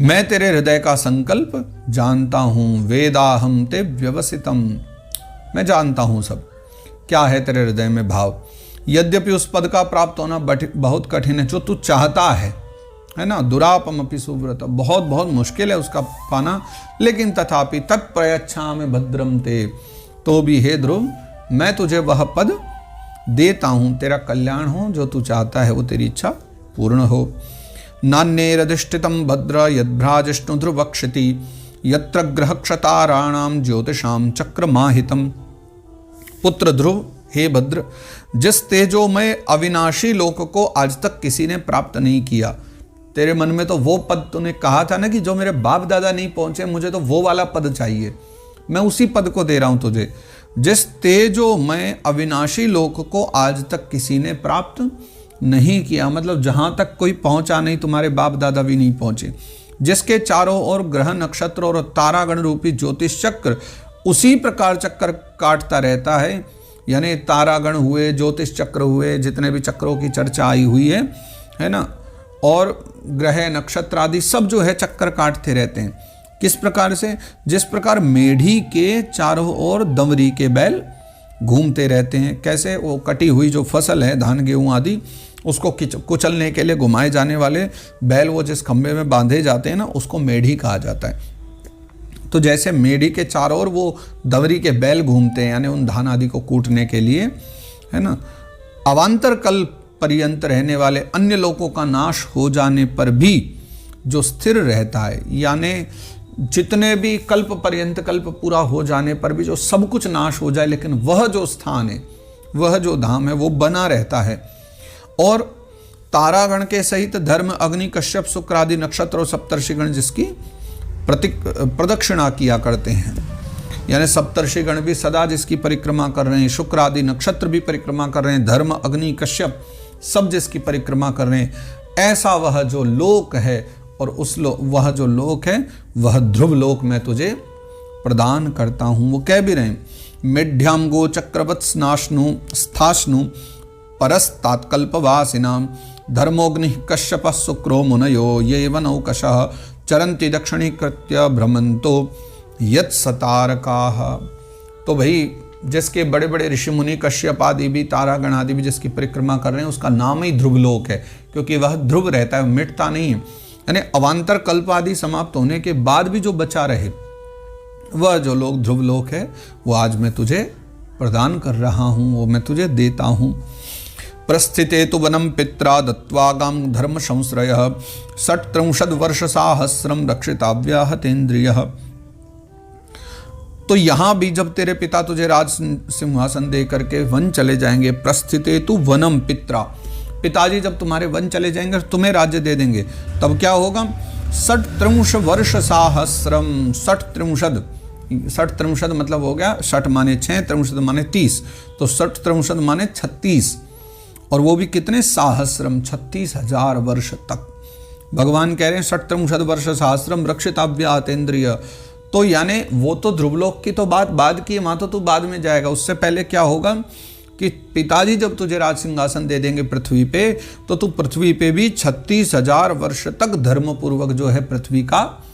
मैं तेरे हृदय का संकल्प जानता हूँ। वेदाहम ते व्यवसितम, मैं जानता हूँ सब क्या है तेरे हृदय में भाव। यद्यपि उस पद का प्राप्त होना बहुत कठिन है जो तू चाहता है ना, दुरापमपि सुव्रत, बहुत बहुत मुश्किल है उसका पाना, लेकिन तथापि तत्प्रयच्छामि भद्रम ते, तो भी हे ध्रुव मैं तुझे वह पद देता हूँ, तेरा कल्याण हो, जो तू चाहता है वो तेरी इच्छा पूर्ण हो। नान्यैरधिष्ठितं भद्र यद्भ्राजिष्णु ध्रुवक्षति यत्र ग्रहक्षताराणां ज्योतिषां चक्रमाहितम्। पुत्र ध्रुव, हे भद्र, जिस तेजोमय अविनाशी लोक को आज तक किसी ने प्राप्त नहीं किया, तेरे मन में तो वो पद तूने कहा था ना कि जो मेरे बाप दादा नहीं पहुंचे, मुझे तो वो वाला पद चाहिए, मैं उसी पद को दे रहा हूं तुझे। जिस तेजोमय अविनाशी लोक को आज तक किसी ने प्राप्त नहीं किया, मतलब जहां तक कोई पहुंचा नहीं, तुम्हारे बाप दादा भी नहीं पहुंचे, जिसके चारों ओर ग्रह नक्षत्र और तारागण रूपी ज्योतिष चक्र उसी प्रकार चक्कर काटता रहता है, यानी तारागण हुए, ज्योतिष चक्र हुए, जितने भी चक्रों की चर्चा आई हुई है ना, और ग्रह नक्षत्र आदि सब जो है चक्कर काटते रहते हैं। किस प्रकार से? जिस प्रकार मेढ़ी के चारों ओर दंवरी के बैल घूमते रहते हैं। कैसे? वो कटी हुई जो फसल है, धान गेहूं आदि, उसको कुचलने के लिए घुमाए जाने वाले बैल वो जिस खंबे में बांधे जाते हैं ना, उसको मेढ़ी कहा जाता है। तो जैसे मेढ़ी के चारों ओर वो दंवरी के बैल घूमते हैं, यानी उन धान आदि को कूटने के लिए, है ना, अवान्तर कल्प पर्यंत रहने वाले अन्य लोगों का नाश हो जाने पर भी जो स्थिर रहता है, यानी जितने भी कल्प पर्यंत, कल्प पूरा हो जाने पर भी जो सब कुछ नाश हो जाए, लेकिन वह जो स्थान है, वह जो धाम है, वो बना रहता है। और तारागण के सहित धर्म, अग्नि, कश्यप, शुक्र आदि नक्षत्र और सप्तर्षिगण जिसकी प्रदक्षिणा किया करते हैं, यानी सप्तर्षिगण भी सदा जिसकी परिक्रमा कर रहे हैं, शुक्र आदि नक्षत्र भी परिक्रमा कर रहे हैं, धर्म, अग्नि, कश्यप सब जिसकी परिक्रमा कर रहे हैं, ऐसा वह जो लोक है, और वह जो लोक है वह ध्रुव लोक मैं तुझे प्रदान करता हूँ। वो कह भी रहे हैं, मेढ्याम गो चक्रवत् स्नाश्नु स्थाश्नु परस्तात्कल्पवासिनां धर्मोग्नि कश्यप शुक्रो मुनयो ये वनौकशः चरन्ति दक्षिणीकृत्य भ्रमंतो यत् सतारकाः। तो भाई जिसके बड़े बड़े ऋषि मुनि कश्यप आदि भी, तारागण आदि भी जिसकी परिक्रमा कर रहे हैं, उसका नाम ही ध्रुवलोक है, क्योंकि वह ध्रुव रहता है, मिटता नहीं है। यानी अवान्तर कल्प आदि समाप्त होने के बाद भी जो बचा रहे, वह जो लोग ध्रुवलोक है, वो आज मैं तुझे प्रदान कर रहा हूँ, वो मैं तुझे देता हूँ। प्रस्थिते तु वनम पित्रा दत्वागाम धर्म संश्रयः 37 वर्ष साहस्रम रक्षिताव्या हतेन्द्रियः। तो यहां भी जब तेरे पिता तुझे राज सिंहासन दे करके वन चले जाएंगे, प्रस्थिते तु वनम पित्रा, पिताजी जब तुम्हारे वन चले जाएंगे तुम्हें राज्य दे देंगे, तब क्या होगा? 60 वर्ष सहस्रम, 60 मतलब हो गया 60 माने 6, 63 माने 30, तो 60 माने 36, और वो भी कितने? सहस्रम, 36,000 वर्ष तक। भगवान कह रहे हैं 60 वर्ष सहस्रम रक्षिताभ्यातेन्द्रिय। तो यानी वो तो ध्रुवलोक की तो बात बाद की है, वहां तो तू बाद में जाएगा। उससे पहले क्या होगा कि पिताजी जब तुझे राज सिंहासन दे देंगे पृथ्वी पे, तो तू पृथ्वी पे भी 36,000 वर्ष तक धर्म पूर्वक जो है पृथ्वी का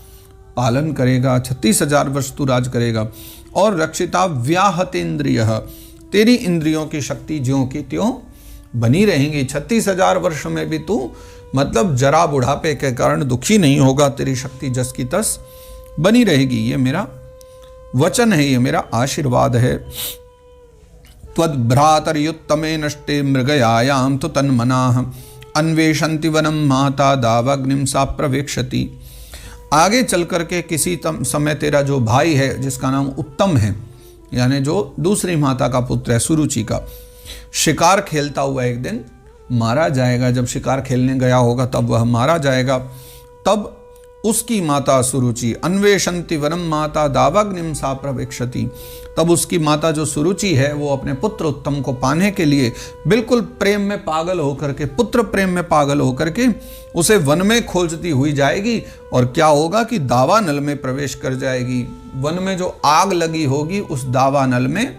पालन करेगा। 36,000 वर्ष तू राज करेगा। और रक्षिता व्याहतेन्द्रिय, तेरी इंद्रियों की शक्ति ज्यों की त्यों बनी रहेंगी। 36,000 वर्ष में भी तू मतलब जरा बुढ़ापे के कारण दुखी नहीं होगा, तेरी शक्ति जस की तस बनी रहेगी। ये मेरा वचन है, ये मेरा आशीर्वाद है। त्वद्भ्रातर्युत्तमे नष्टे मृगयायाम तो तन्मनाः अन्वेषन्ति वनम माता दावाग्निम सा प्रवेक्षति। आगे चल करके किसी समय तेरा जो भाई है जिसका नाम उत्तम है, यानी जो दूसरी माता का पुत्र है सुरुचि का, शिकार खेलता हुआ एक दिन मारा जाएगा। जब शिकार खेलने गया होगा तब वह मारा जाएगा। तब उसकी माता सुरुचि अन्वेषन्ति वनम माता दावाग्निम सा प्रवेक्षति, तब उसकी माता जो सुरुचि है वो अपने पुत्र उत्तम को पाने के लिए बिल्कुल प्रेम में पागल होकर के, पुत्र प्रेम में पागल होकर के उसे वन में खोजती हुई जाएगी। और क्या होगा कि दावानल में प्रवेश कर जाएगी। वन में जो आग लगी होगी उस दावानल में,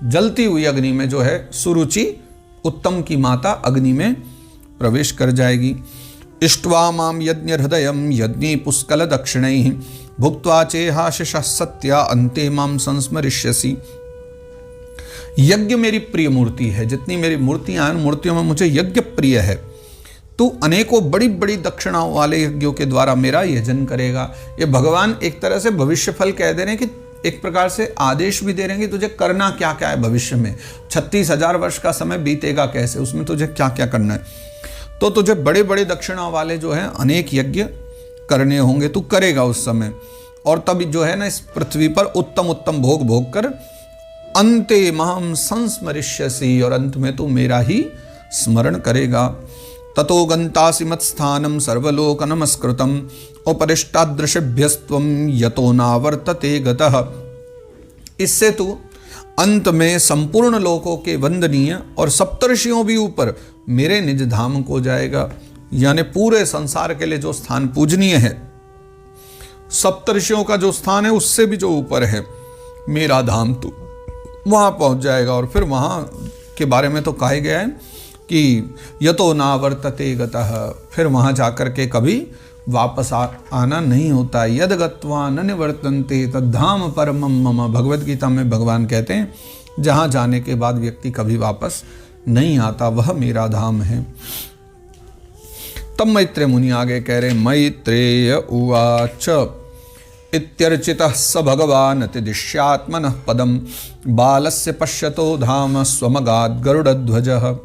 जलती हुई अग्नि में जो है सुरुचि उत्तम की माता अग्नि में प्रवेश कर जाएगी। इष्ट्वा माम यज्ञ हृदयम यज्ञ पुष्कल दक्षिणैः भुक्त्वा चेहाशिषः सत्या अन्ते माम संस्मरिष्यसि। यज्ञ मेरी प्रिय मूर्ति है, जितनी मेरी मूर्तियां हैं मूर्तियों में मुझे यज्ञ प्रिय है। तू अनेकों बड़ी बड़ी दक्षिणाओं वाले यज्ञों के द्वारा मेरा यजन करेगा। ये भगवान एक तरह से भविष्य फल कह दे रहे हैं, कि एक प्रकार से आदेश भी दे रहे हैं कि तुझे करना क्या क्या है भविष्य में। 36,000 वर्ष का समय बीतेगा कैसे, उसमें तुझे क्या क्या करना है। तो तुझे बड़े बड़े दक्षिणा वाले जो है अनेक यज्ञ करने होंगे, तू करेगा उस समय। और तब जो है ना इस पृथ्वी पर उत्तम उत्तम भोग भोग कर अन्ते माम संस्मरिष्यसि, और अंत में तू मेरा ही स्मरण करेगा। ततो गंतासि मत्स्थानं सर्वलोक नमस्कृतम् उपरिष्टादृशिभ्यस्त्वं यतो नावर्तते गतः। इससे तू अंत में संपूर्ण लोकों के वंदनीय और सप्तर्षियों भी ऊपर मेरे निज धाम को जाएगा। यानी पूरे संसार के लिए जो स्थान पूजनीय है, सप्तर्षियों का जो स्थान है उससे भी जो ऊपर है मेरा धाम, तू वहां पहुंच जाएगा। और फिर वहां के बारे में तो कहा गया है कि यतो नावर्तते गतः, फिर वहां जाकर के कभी वापस आना नहीं होता। यद गत्वा न निवर्तन्ते तद्धाम परमम मम, भगवद गीता में भगवान कहते हैं जहां जाने के बाद व्यक्ति कभी वापस नहीं आता, वह मेरा धाम है। तब मैत्रेय मुनि आगे कह रहे, मैत्रेय उवाच इत्यर्चितः स भगवान् अतिदिश्यात्मनः पदम बालस्य पश्यतो धाम स्वमगाद् गरुडध्वजः।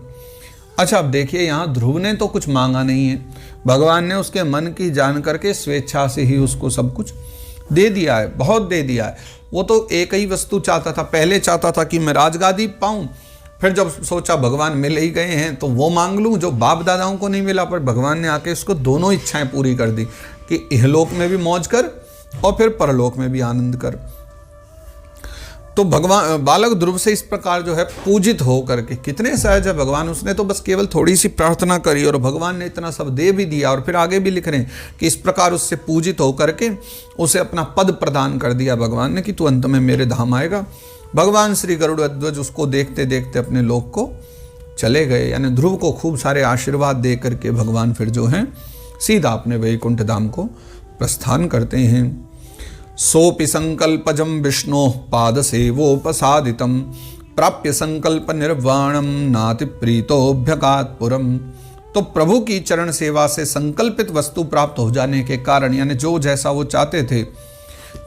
अच्छा, अब देखिए यहाँ ध्रुव ने तो कुछ मांगा नहीं है, भगवान ने उसके मन की जान करके स्वेच्छा से ही उसको सब कुछ दे दिया है, बहुत दे दिया है। वो तो एक ही वस्तु चाहता था, पहले चाहता था कि मैं राजगादी पाऊं, फिर जब सोचा भगवान मिल ही गए हैं तो वो मांग लूं जो बाप दादाओं को नहीं मिला। पर भगवान ने आके उसको दोनों इच्छाएं पूरी कर दी कि इहलोक में भी मौज कर और फिर परलोक में भी आनंद कर। तो भगवान बालक ध्रुव से इस प्रकार जो है पूजित हो करके, कितने सहज है भगवान, उसने तो बस केवल थोड़ी सी प्रार्थना करी और भगवान ने इतना सब दे भी दिया। और फिर आगे भी लिख रहे हैं कि इस प्रकार उससे पूजित हो करके उसे अपना पद प्रदान कर दिया भगवान ने कि तू अंत में मेरे धाम आएगा। भगवान श्री गरुड़ध्वज उसको देखते देखते अपने लोक को चले गए। यानी ध्रुव को खूब सारे आशीर्वाद दे करके भगवान फिर जो है सीधा अपने वैकुंठ धाम को प्रस्थान करते हैं। सोपि संकल्पजम विष्णोः पाद सेवोपसादितम प्राप्य संकल्प निर्वाणम नाति प्रीतोभ्यगात् पुरम। तो प्रभु की चरण सेवा से संकल्पित वस्तु प्राप्त हो जाने के कारण, यानी जो जैसा वो चाहते थे,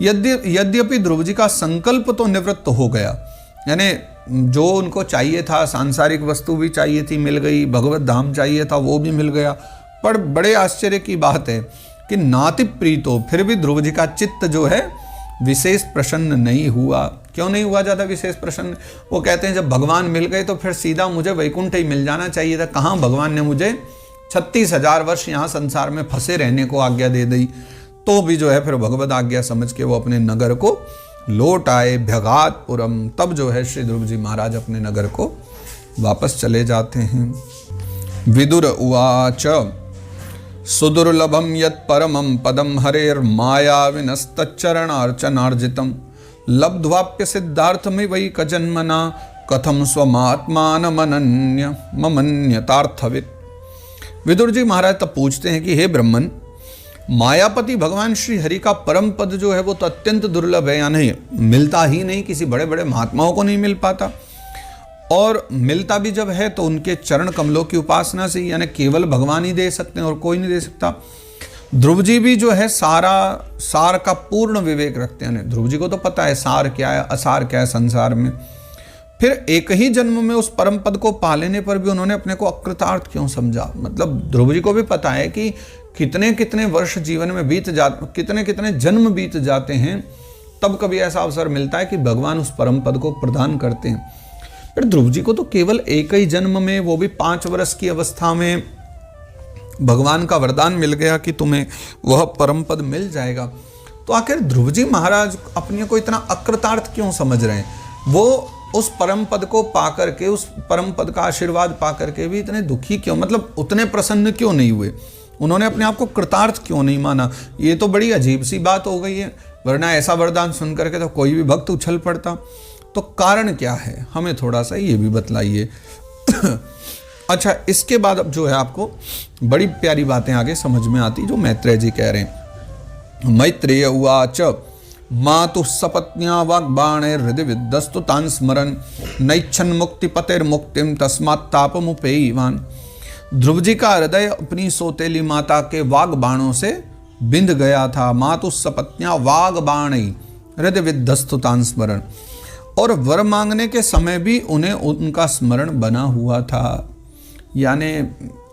यद्यपि ध्रुव जी का संकल्प तो निवृत्त हो गया, यानी जो उनको चाहिए था, सांसारिक वस्तु भी चाहिए थी मिल गई, भगवत धाम चाहिए था वो भी मिल गया। पर बड़े आश्चर्य की बात है कि नाति प्रीतो, फिर भी ध्रुव जी का चित्त जो है विशेष प्रसन्न नहीं हुआ। क्यों नहीं हुआ ज़्यादा विशेष प्रसन्न? वो कहते हैं जब भगवान मिल गए तो फिर सीधा मुझे वैकुंठ ही मिल जाना चाहिए था। कहाँ भगवान ने मुझे 36,000 वर्ष यहाँ संसार में फंसे रहने को आज्ञा दे दी। तो भी जो है फिर भगवत आज्ञा समझ के वो अपने नगर को लौट आए, भ्यगातपुरम। तब जो है श्री ध्रुव जी महाराज अपने नगर को वापस चले जाते हैं। विदुर उवाच सुदुर्लभम यत् परमं पदम हरेर्माया विनस्तच्चरणार्चनार्जितम् लब्ध्वाप्य सिद्धार्थमिवैक जन्मना कथम स्वमात्मानमनन्य ममन्यतार्थवित्। विदुर जी महाराज तब पूछते हैं कि हे ब्रह्मन, मायापति भगवान श्री हरि का परम पद जो है वो तो अत्यंत दुर्लभ है, या नहीं मिलता ही नहीं, किसी बड़े बड़े महात्माओं को नहीं मिल पाता। और मिलता भी जब है तो उनके चरण कमलों की उपासना से, यानी केवल भगवान ही दे सकते हैं और कोई नहीं दे सकता। ध्रुव जी भी जो है सार का पूर्ण विवेक रखते हैं। ध्रुव जी को तो पता है सार क्या है, असार क्या है संसार में। फिर एक ही जन्म में उस परम पद को पा लेने पर भी उन्होंने अपने को अकृतार्थ क्यों समझा? मतलब ध्रुव जी को भी पता है कि कितने कितने वर्ष जीवन में बीत जाते, कितने कितने जन्म बीत जाते हैं, तब कभी ऐसा अवसर मिलता है कि भगवान उस परम पद को प्रदान करते हैं। फिर ध्रुव जी को तो केवल एक ही जन्म में, वो भी 5 वर्ष की अवस्था में भगवान का वरदान मिल गया कि तुम्हें वह परम पद मिल जाएगा। तो आखिर ध्रुव जी महाराज अपने को इतना अकृतार्थ क्यों समझ रहे हैं? वो उस परम पद को पाकर के, उस परम पद का आशीर्वाद पाकर के भी इतने दुखी क्यों, मतलब उतने प्रसन्न क्यों नहीं हुए? उन्होंने अपने आप को कृतार्थ क्यों नहीं माना? ये तो बड़ी अजीब सी बात हो गई है। वरना ऐसा वरदान सुन करके तो कोई भी भक्त उछल पड़ता। तो कारण क्या है, हमें थोड़ा सा ये भी बतलाइए। अच्छा, इसके बाद अब जो है आपको बड़ी प्यारी बातें आगे समझ में आती जो मैत्रेय जी कह रहे हैं। मैत्रेय उवाच मातु सपत्न्या वाग्बाणे हृदय विद्वस्तु तान् स्मरन् नैच्छन् मुक्ति पतेर्मुक्तिम तस्मात् तापमुपेयिवान्। ध्रुव जी का हृदय अपनी सौतेली माता के वाग बाणों से बिंध गया था। मातु सपत्न्या वाग्बाणे हृदय विद्वस्तु तान् स्मरन्, और वर मांगने के समय भी उन्हें उनका स्मरण बना हुआ था। यानी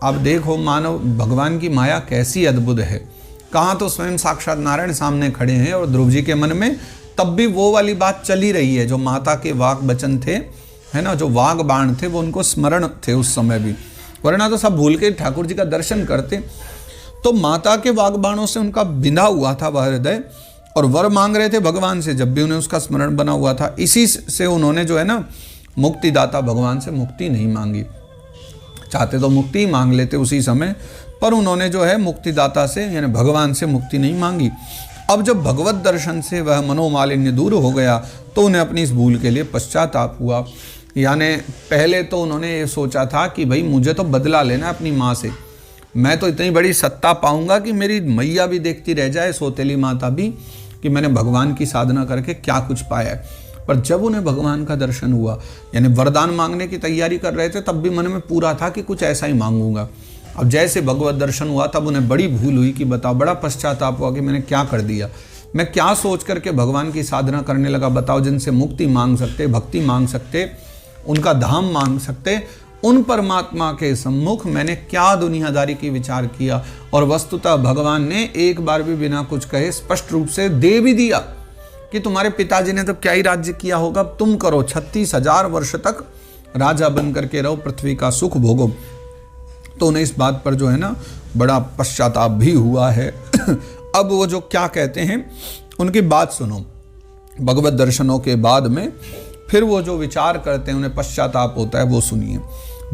अब देखो, मानव भगवान की माया कैसी अद्भुत है। कहाँ तो स्वयं साक्षात नारायण सामने खड़े हैं और ध्रुव जी के मन में तब भी वो वाली बात चली रही है जो माता के वाक वचन थे, है ना, जो वाग बाण थे वो उनको स्मरण थे उस समय भी, वरना तो सब भूल के ठाकुर जी का दर्शन करते। तो माता के वाग बाणों से उनका बिंधा हुआ था वह हृदय, और वर मांग रहे थे भगवान से, जब भी उन्हें उसका स्मरण बना हुआ था। इसी से उन्होंने जो है ना मुक्तिदाता भगवान से मुक्ति नहीं मांगी। चाहते तो मुक्ति ही मांग लेते उसी समय, पर उन्होंने जो है मुक्तिदाता से यानी भगवान से मुक्ति नहीं मांगी। अब जब भगवत दर्शन से वह मनोमालिन्य दूर हो गया तो उन्हें अपनी इस भूल के लिए पश्चाताप हुआ। यानी पहले तो उन्होंने ये सोचा था कि भाई मुझे तो बदला लेना अपनी माँ से, मैं तो इतनी बड़ी सत्ता पाऊंगा कि मेरी मैया भी देखती रह जाए, सौतेली माता भी, कि मैंने भगवान की साधना करके क्या कुछ पाया है। पर जब उन्हें भगवान का दर्शन हुआ, यानी वरदान मांगने की तैयारी कर रहे थे, तब भी मन में पूरा था कि कुछ ऐसा ही मांगूंगा। अब जैसे भगवत दर्शन हुआ तब उन्हें बड़ी भूल हुई कि बताओ, बड़ा पश्चाताप हुआ कि मैंने क्या कर दिया, मैं क्या सोच करके भगवान की साधना करने लगा। बताओ, जिनसे मुक्ति मांग सकते, भक्ति मांग सकते, उनका धाम मांग सकते, उन परमात्मा के सम्मुख मैंने क्या दुनियादारी की विचार किया। और वस्तुतः भगवान ने एक बार भी बिना कुछ कहे स्पष्ट रूप से दे भी दिया कि तुम्हारे पिताजी ने तो क्या ही राज्य किया होगा, तुम करो, 36,000 वर्ष तक राजा बन करके रहो, पृथ्वी का सुख भोगो। तो उन्हें इस बात पर जो है ना बड़ा पश्चाताप भी हुआ है। अब वो जो क्या कहते हैं उनकी बात सुनो। भगवत दर्शनों के बाद में फिर वो जो विचार करते हैं, उन्हें पश्चाताप होता है, वो सुनिए।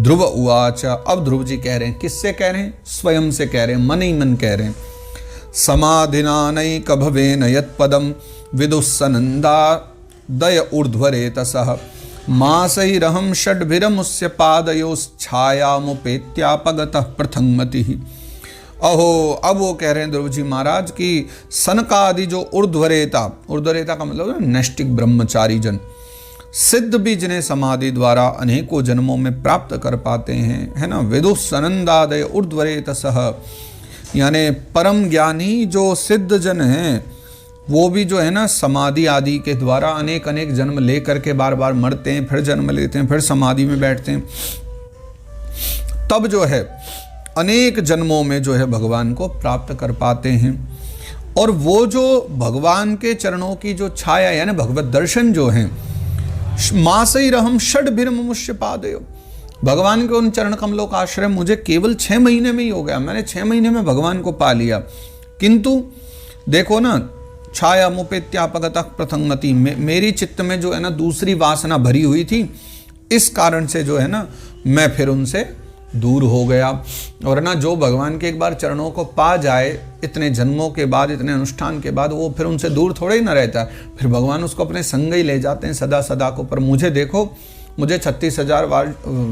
ध्रुव उवाच, अब ध्रुव जी कह रहे हैं, किससे कह रहे हैं? स्वयं से कह रहे हैं, मन ही मन कह रहे हैं। समाधिना नैकभवेन यत्पदम विदुस्सनंदा दय ऊर्ध्वरेतसः मासैरहं षड्भिरमुस्य पादयोश्छायामुपेत्यापगतः प्रथंगमतिः। अहो, अब वो कह रहे हैं ध्रुव जी महाराज की सनकादि जो ऊर्ध्वरेता, ऊर्ध्वरेता का मतलब नैष्टिक ब्रह्मचारी जन, सिद्ध भी जिन्हें समाधि द्वारा अनेकों जन्मों में प्राप्त कर पाते हैं, है ना, विदुस्सनंदादय ऊर्ध्वरेतसः, यानी परम ज्ञानी जो सिद्ध जन हैं वो भी जो है ना समाधि आदि के द्वारा अनेक अनेक जन्म ले करके बार बार मरते हैं, फिर जन्म लेते हैं, फिर समाधि में बैठते हैं, तब जो है अनेक जन्मों में जो है भगवान को प्राप्त कर पाते हैं। और वो जो भगवान के चरणों की जो छाया यानी भगवत दर्शन जो है, मासैरहम षड्भिर्मुष्य पादयो, भगवान के उन चरण कमलों का आश्रय मुझे केवल 6 महीने में ही हो गया। मैंने 6 महीने में भगवान को पा लिया। किंतु देखो ना, छाया मुपेत्यापगतः प्रथंगति, मेरी चित्त में जो है ना दूसरी वासना भरी हुई थी, इस कारण से जो है ना मैं फिर उनसे दूर हो गया। और ना जो भगवान के एक बार चरणों को पा जाए, इतने जन्मों के बाद, इतने अनुष्ठान के बाद, वो फिर उनसे दूर थोड़े ही ना रहता, फिर भगवान उसको अपने संग ही ले जाते हैं सदा सदा को। पर मुझे देखो, मुझे 36,000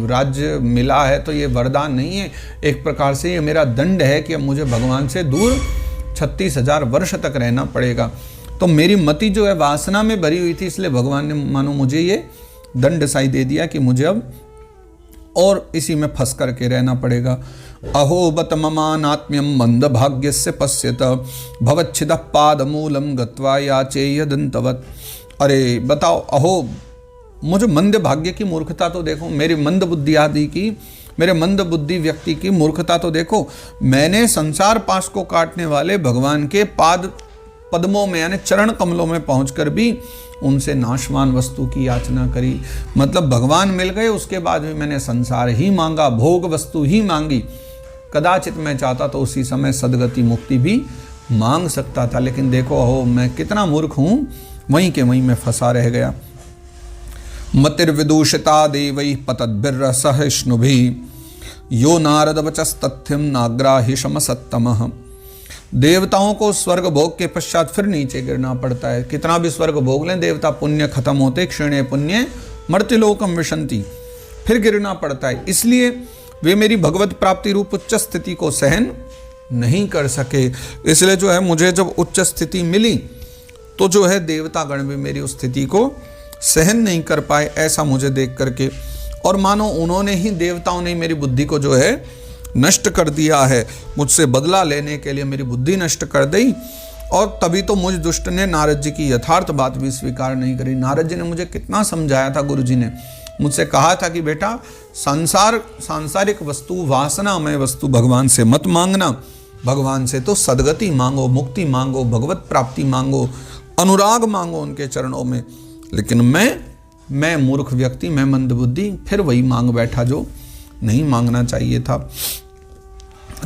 राज्य मिला है, तो ये वरदान नहीं है, एक प्रकार से ये मेरा दंड है कि अब मुझे भगवान से दूर 36,000 वर्ष तक रहना पड़ेगा। तो मेरी मति जो है वासना में भरी हुई थी, इसलिए भगवान ने मानो मुझे ये दंड साई दे दिया कि मुझे अब और इसी में फंस करके रहना पड़ेगा। अहो बत ममानात्म्यम मंद भाग्यस्य पश्यत भवच्छिद पादमूलम गत्वा याचेय दंतवत। अरे बताओ, अहो मुझे मंद भाग्य की मूर्खता तो देखो, मेरी मंद बुद्धि आदि की, मेरे मंद बुद्धि व्यक्ति की मूर्खता तो देखो। मैंने संसार पाश को काटने वाले भगवान के पाद पद्मों में यानी चरण कमलों में पहुंचकर भी उनसे नाशवान वस्तु की याचना करी। मतलब भगवान मिल गए, उसके बाद भी मैंने संसार ही मांगा, भोग वस्तु ही मांगी। कदाचित मैं चाहता तो उसी समय सदगति मुक्ति भी मांग सकता था, लेकिन देखो अहो मैं कितना मूर्ख हूं, वहीं के वहीं मैं फंसा रह गया। मतिर्विदूषिता देवैः पतद्भिर्रसः सहिष्णुभिः यो नारद वचस्तथ्यम नाग्राहि शमसत्तमः। देवताओं को स्वर्ग भोग के पश्चात फिर नीचे गिरना पड़ता है। कितना भी स्वर्ग भोग लें, देवता पुण्य खत्म होते क्षीणे पुण्य मर्त्यलोकम विशंति, फिर गिरना पड़ता है। इसलिए वे मेरी भगवत प्राप्ति रूप उच्च स्थिति को सहन नहीं कर सके। इसलिए जो है मुझे जब उच्च स्थिति मिली तो जो है देवता गण भी मेरी उस स्थिति को सहन नहीं कर पाए, ऐसा मुझे देख करके। और मानो उन्होंने ही, देवताओं ने मेरी बुद्धि को जो है नष्ट कर दिया है, मुझसे बदला लेने के लिए मेरी बुद्धि नष्ट कर दी। और तभी तो मुझ दुष्ट ने नारद जी की यथार्थ बात भी स्वीकार नहीं करी। नारद जी ने मुझे कितना समझाया था, गुरु जी ने मुझसे कहा था कि बेटा सांसारिक वस्तु, वासनामय वस्तु भगवान से मत मांगना, भगवान से तो सदगति मांगो, मुक्ति मांगो, भगवत प्राप्ति मांगो, अनुराग मांगो उनके चरणों में। लेकिन मैं मूर्ख व्यक्ति, मैं मंदबुद्धि, फिर वही मांग बैठा जो नहीं मांगना चाहिए था।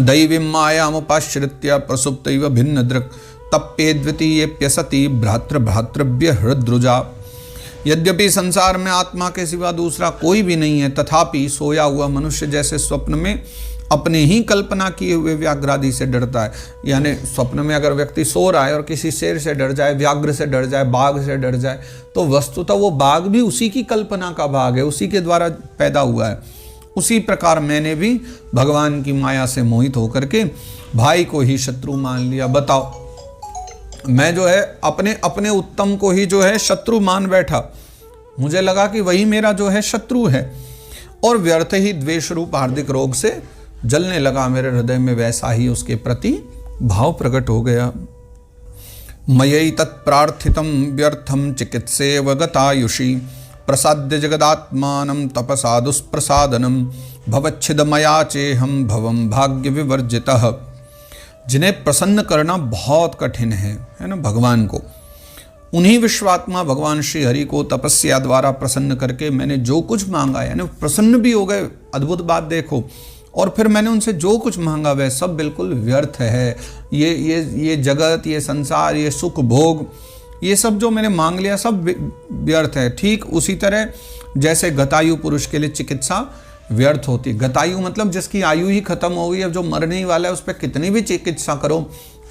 दैवीं मायामुपाश्रित्य प्रसुप्तैव भिन्न दृक् तप्ये द्वितीयेऽप्यसति भ्रातृ भ्रातृभ्य हृद्रुजा। यद्यपि संसार में आत्मा के सिवा दूसरा कोई भी नहीं है, तथापि सोया हुआ मनुष्य जैसे स्वप्न में अपने ही कल्पना किए हुए व्याघ्रादि से डरता है। यानी स्वप्न में अगर व्यक्ति सो रहा है और किसी शेर से डर जाए, व्याघ्र से डर जाए, बाघ से डर जाए, तो वस्तुतः वो बाघ भी उसी की कल्पना का भाग है, उसी के द्वारा पैदा हुआ है। उसी प्रकार मैंने भी भगवान की माया से मोहित होकर के भाई को ही शत्रु मान लिया। बताओ, मैं जो है अपने अपने उत्तम को ही जो है शत्रु मान बैठा। मुझे लगा कि वही मेरा जो है शत्रु है, और व्यर्थ ही द्वेष रूप हार्दिक रोग से जलने लगा मेरे हृदय में। वैसा ही उसके प्रति भाव प्रकट हो गया। मयि तत्प्रार्थितं व्यर्थं चिकित्सेव गतायुषी प्रसाद्य जगदात्मानं तपसा दुष्प्रसादनं भवच्छिदमया चेहं भवं भाग्य विवर्जितः। जिन्हें प्रसन्न करना बहुत कठिन है ना भगवान को, उन्हीं विश्वात्मा भगवान श्री हरि को तपस्या द्वारा प्रसन्न करके मैंने जो कुछ मांगा, यानी प्रसन्न भी हो गए। अद्भुत बात देखो। और फिर मैंने उनसे जो कुछ मांगा वह सब बिल्कुल व्यर्थ है। ये जगत, ये संसार, ये सुख भोग, ये सब जो मैंने मांग लिया सब व्यर्थ है। ठीक उसी तरह जैसे गतायु पुरुष के लिए चिकित्सा व्यर्थ होती है। गतायु मतलब जिसकी आयु ही खत्म हो गई, अब जो मरने ही वाला है उस पर कितनी भी चिकित्सा करो,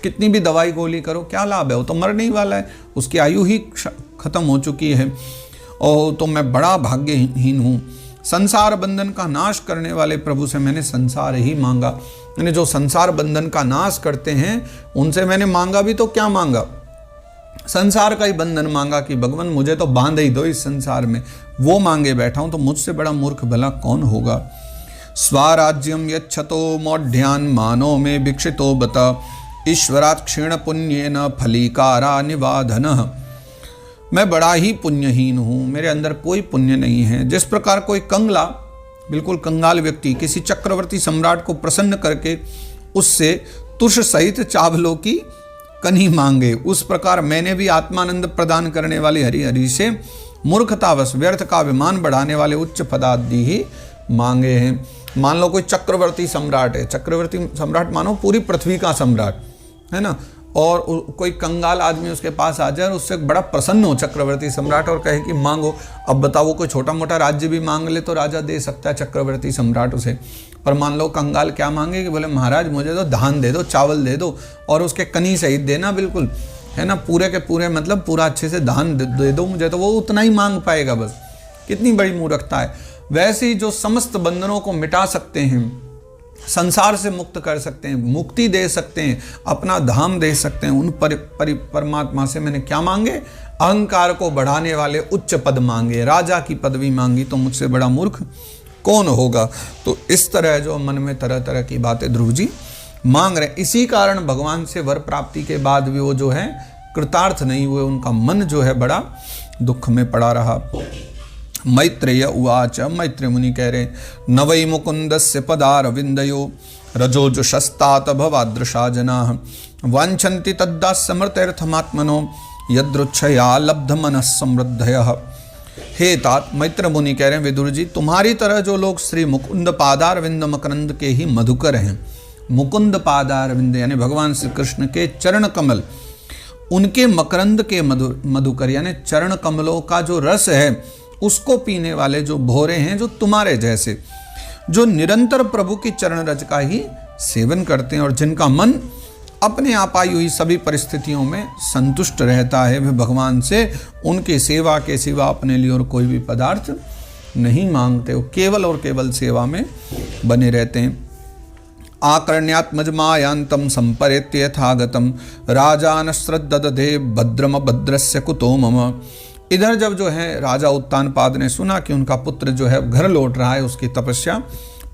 कितनी भी दवाई गोली करो, क्या लाभ है? वो तो मरने ही वाला है, उसकी आयु ही खत्म हो चुकी है। और तो मैं बड़ा भाग्यहीन हूँ। संसार बंधन का नाश करने वाले प्रभु से मैंने संसार ही मांगा। मैंने जो संसार बंधन का नाश करते हैं उनसे मैंने मांगा भी तो क्या मांगा? संसार का ही बंधन मांगा कि भगवान मुझे तो बांध ही दो इस संसार में। वो मांगे बैठा हूं, तो मुझसे बड़ा मूर्ख भला कौन होगा? स्वराज्यम यच्छतो मौढ़्यान मानो में भिक्षितो बत ईश्वरात् क्षीण पुण्येन फलीकारा निवाधनः। मैं बड़ा ही पुण्यहीन हूँ, मेरे अंदर कोई पुण्य नहीं है। जिस प्रकार कोई कंगला, बिल्कुल कंगाल व्यक्ति किसी चक्रवर्ती सम्राट को प्रसन्न करके उससे तुष सहित चावलों की कनी मांगे, उस प्रकार मैंने भी आत्मानंद प्रदान करने वाली हरि हरि से मूर्खतावश व्यर्थ का अभिमान बढ़ाने वाले उच्च पदादि ही मांगे हैं। मान लो कोई चक्रवर्ती सम्राट है, चक्रवर्ती सम्राट मानो पूरी पृथ्वी का सम्राट है ना, और कोई कंगाल आदमी उसके पास आ जाए और उससे बड़ा प्रसन्न हो चक्रवर्ती सम्राट और कहे कि मांगो। अब बताओ वो कोई छोटा मोटा राज्य भी मांग ले तो राजा दे सकता है चक्रवर्ती सम्राट उसे, पर मान लो कंगाल क्या मांगे कि बोले महाराज मुझे तो धान दे दो, चावल दे दो और उसके कनी सहित देना बिल्कुल, है ना, पूरे के पूरे मतलब पूरा अच्छे से धान दे दो मुझे, तो वो उतना ही मांग पाएगा बस। कितनी बड़ी मूर्खता है। वैसे ही जो समस्त बंधनों को मिटा सकते हैं, संसार से मुक्त कर सकते हैं, मुक्ति दे सकते हैं, अपना धाम दे सकते हैं, उन परमात्मा से मैंने क्या मांगे? अहंकार को बढ़ाने वाले उच्च पद मांगे, राजा की पदवी मांगी, तो मुझसे बड़ा मूर्ख कौन होगा। तो इस तरह जो मन में तरह तरह की बातें ध्रुव जी मांग रहे, इसी कारण भगवान से वर प्राप्ति के बाद भी वो जो है कृतार्थ नहीं हुए, उनका मन जो है बड़ा दुख में पड़ा रहा। मैत्रेय उवाच, मैत्रेय मुनि कह रहे, न वै मुकुंदस्य पदारविंदयो रजोजुषस्तात भवादृशा जनाः वाञ्छन्ति तद्दास्यमृतेर्थमात्मनो यदृच्छया लब्धमनः समृद्धयः। हे तात, मैत्र मुनि कह रहे हैं विदुर जी, तुम्हारी तरह जो लोग श्री मुकुंद पादारविंद मकरंद के ही मधुकर हैं, मुकुंद पादारविंद यानी भगवान श्री कृष्ण के चरण कमल, उनके मकरंद के मधुकर यानी चरण कमलों का जो रस है उसको पीने वाले जो भोरे हैं, जो तुम्हारे जैसे, जो निरंतर प्रभु की चरण रज का ही सेवन करते हैं और जिनका मन अपने आप आई हुई सभी परिस्थितियों में संतुष्ट रहता है, वे भगवान से उनकी सेवा के सिवा अपने लिए और कोई भी पदार्थ नहीं मांगते, वो केवल और केवल सेवा में बने रहते हैं। आकर्ण्यात्मजमायांतम संपरेत्य यथागतम राजान श्रद्धदधे भद्रम भद्रस्य कुतो मम। इधर जब जो है राजा उत्तानपाद ने सुना कि उनका पुत्र जो है घर लौट रहा है, उसकी तपस्या